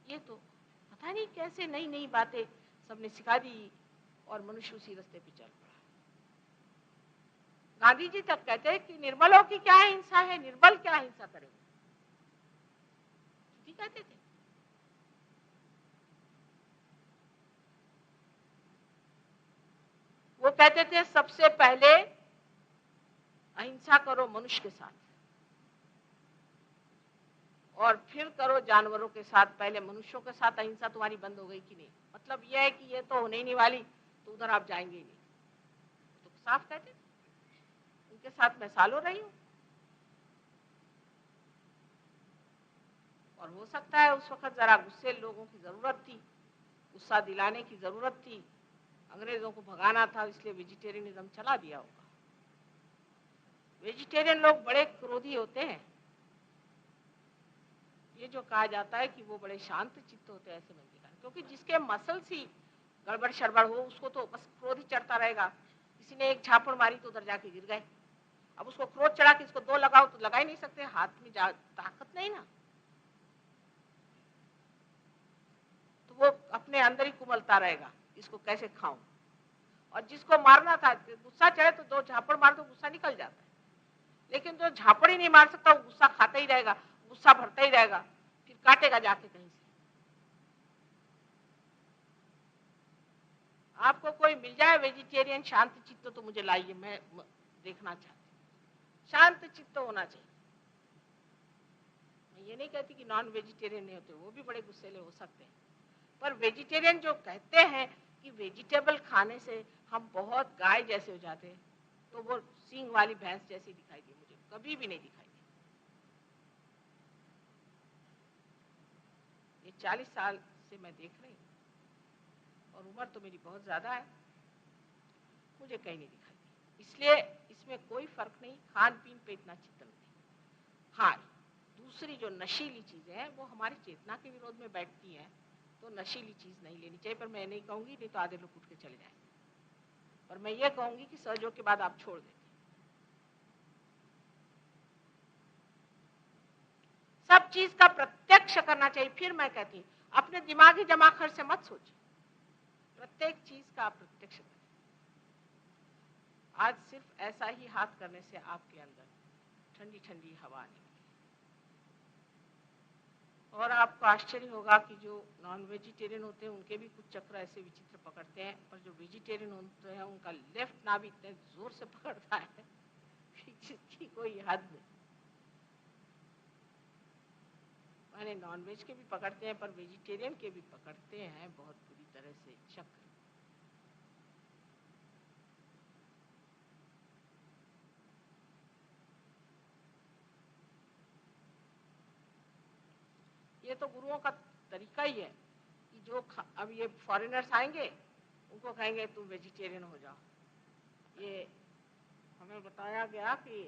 ये तो पता नहीं कैसे नई नई बातें सबने सिखा दी और मनुष्य उसी रास्ते पे चल पड़ा। गांधी जी तक कहते हैं कि निर्बलों की क्या हिंसा है, निर्बल क्या हिंसा करेंगे, कहते थे। वो कहते थे सबसे पहले अहिंसा करो मनुष्य के साथ और फिर करो जानवरों के साथ। पहले मनुष्यों के साथ अहिंसा तुम्हारी बंद हो गई कि नहीं? मतलब यह है कि ये तो होने ही नहीं वाली, तो उधर आप जाएंगे ही नहीं। तो साफ कहते थे। उनके साथ मैं सालों रही हूं और हो सकता है उस वक्त जरा गुस्से लोगों की जरूरत थी, गुस्सा दिलाने की जरूरत थी, अंग्रेजों को भगाना था, इसलिए वेजिटेरियनिज्म चला दिया होगा। वेजिटेरियन लोग बड़े क्रोधी होते हैं। ये जो कहा जाता है कि वो बड़े शांत चित्त होते हैं, ऐसे नहीं दिखा, क्योंकि जिसके मसल्स ही गड़बड़ शड़बड़ हो उसको तो बस क्रोध ही चढ़ता रहेगा। किसी ने एक झापड़ मारी तो उधर जाके गिर गए। अब उसको क्रोध चढ़ा कि इसको दो लगाओ तो लगा ही नहीं सकते, हाथ में ताकत नहीं ना, तो वो अपने अंदर ही कुमलता रहेगा, इसको कैसे खाऊं। और जिसको मारना था, गुस्सा चढ़े तो दो झापड़ मार तो गुस्सा निकल जाता है, लेकिन जो झापड़ ही नहीं मार सकता वो गुस्सा खाता ही रहेगा, गुस्सा भरता ही रहेगा, फिर काटेगा जाके कहीं से। आपको कोई मिल जाए वेजिटेरियन शांत चित्त तो मुझे लाइए, मैं देखना चाहती हूँ। शांत चित्त होना चाहिए। मैं ये नहीं कहती कि नॉन वेजिटेरियन नहीं होते, वो भी बड़े गुस्सेले हो सकते हैं, पर वेजिटेरियन जो कहते हैं कि वेजिटेबल खाने से हम बहुत गाय जैसे हो जाते हैं, तो वो सींग वाली भैंस जैसी दिखाई दी, मुझे कभी भी नहीं दिखाई दी। ये 40 साल से मैं देख रही हूँ और उम्र तो मेरी बहुत ज्यादा है, मुझे कहीं नहीं दिखाई दी। इसलिए इसमें कोई फर्क नहीं, खान पीन पे इतना चिंतन नहीं। हाँ, दूसरी जो नशीली चीजें हैं वो हमारी चेतना के विरोध में बैठती हैं, तो नशीली चीज नहीं लेनी चाहिए। पर मैं नहीं कहूंगी, नहीं तो आधे लोग उठ के चले जाएंगे, पर मैं ये कहूंगी कि सहयोग के बाद आप छोड़ दें। सब चीज का प्रत्यक्ष करना चाहिए। फिर मैं कहती हूँ अपने दिमागी जमा खर्च से मत सोचिए, प्रत्येक चीज का प्रत्यक्ष करें। आज सिर्फ ऐसा ही हाथ करने से आपके अंदर ठंडी ठंडी हवा आने लगी। और आपको आश्चर्य होगा कि जो नॉन वेजिटेरियन होते हैं उनके भी कुछ चक्र ऐसे विचित्र पकड़ते हैं, पर जो वेजिटेरियन होते हैं उनका लेफ्ट नाभि इतने जोर से पकड़ता है जिसकी कोई हद नहीं। मैंने नॉन वेज के भी पकड़ते हैं, पर वेजिटेरियन के भी पकड़ते हैं बहुत बुरी तरह से चक्र। ये तो गुरुओं का तरीका ही है कि जो अब ये फॉरेनर्स आएंगे उनको कहेंगे तुम वेजिटेरियन हो जाओ। ये हमें बताया गया कि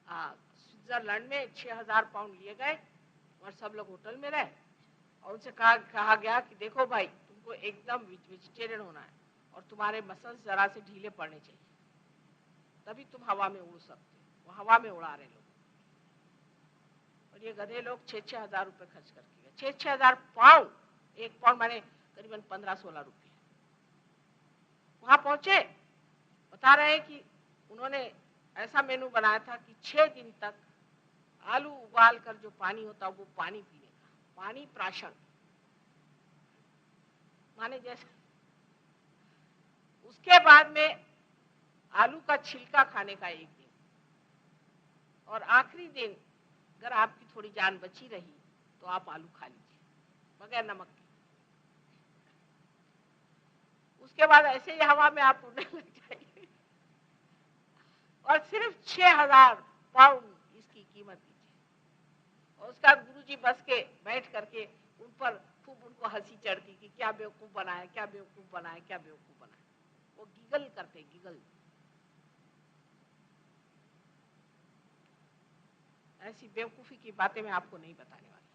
स्विट्जरलैंड में 6000 पाउंड लिए गए और सब लोग होटल में रहे और उनसे कहा गया कि देखो भाई तुमको एकदम वेजिटेरियन होना है और तुम्हारे मसल्स जरा से ढीले पड़ने चाहिए, तभी तुम हवा में उड़ सकते हो। वो हवा में उड़ा रहे लोग, और ये गधे लोग 6-6 हजार रुपए खर्च करके गए। 6-6 हजार पाउंड, एक पाउंड माने करीबन 15-16 रुपये। वहां पहुंचे, बता रहे हैं कि उन्होंने ऐसा मेनू बनाया था कि 6 दिन तक आलू उबाल कर जो पानी होता वो पानी पीने का, पानी प्राशन माने जैसे। उसके बाद में आलू का छिलका खाने का एक दिन, और आखिरी दिन अगर आपकी थोड़ी जान बची रही तो आप आलू खा लीजिए बगैर नमक के। उसके बाद ऐसे ही हवा में आप उड़ने लग जाइए। और सिर्फ 6,000 पाउंड इसकी कीमत दीजिए। और उसका गुरुजी बस के बैठ करके उन पर खूब उनको हंसी चढ़ती कि क्या बेवकूफ बनाए, क्या बेवकूफ बनाए, क्या बेवकूफ बनाए। वो गिगल करते, गिगल। ऐसी बेवकूफी की बातें मैं आपको नहीं बताने वाली।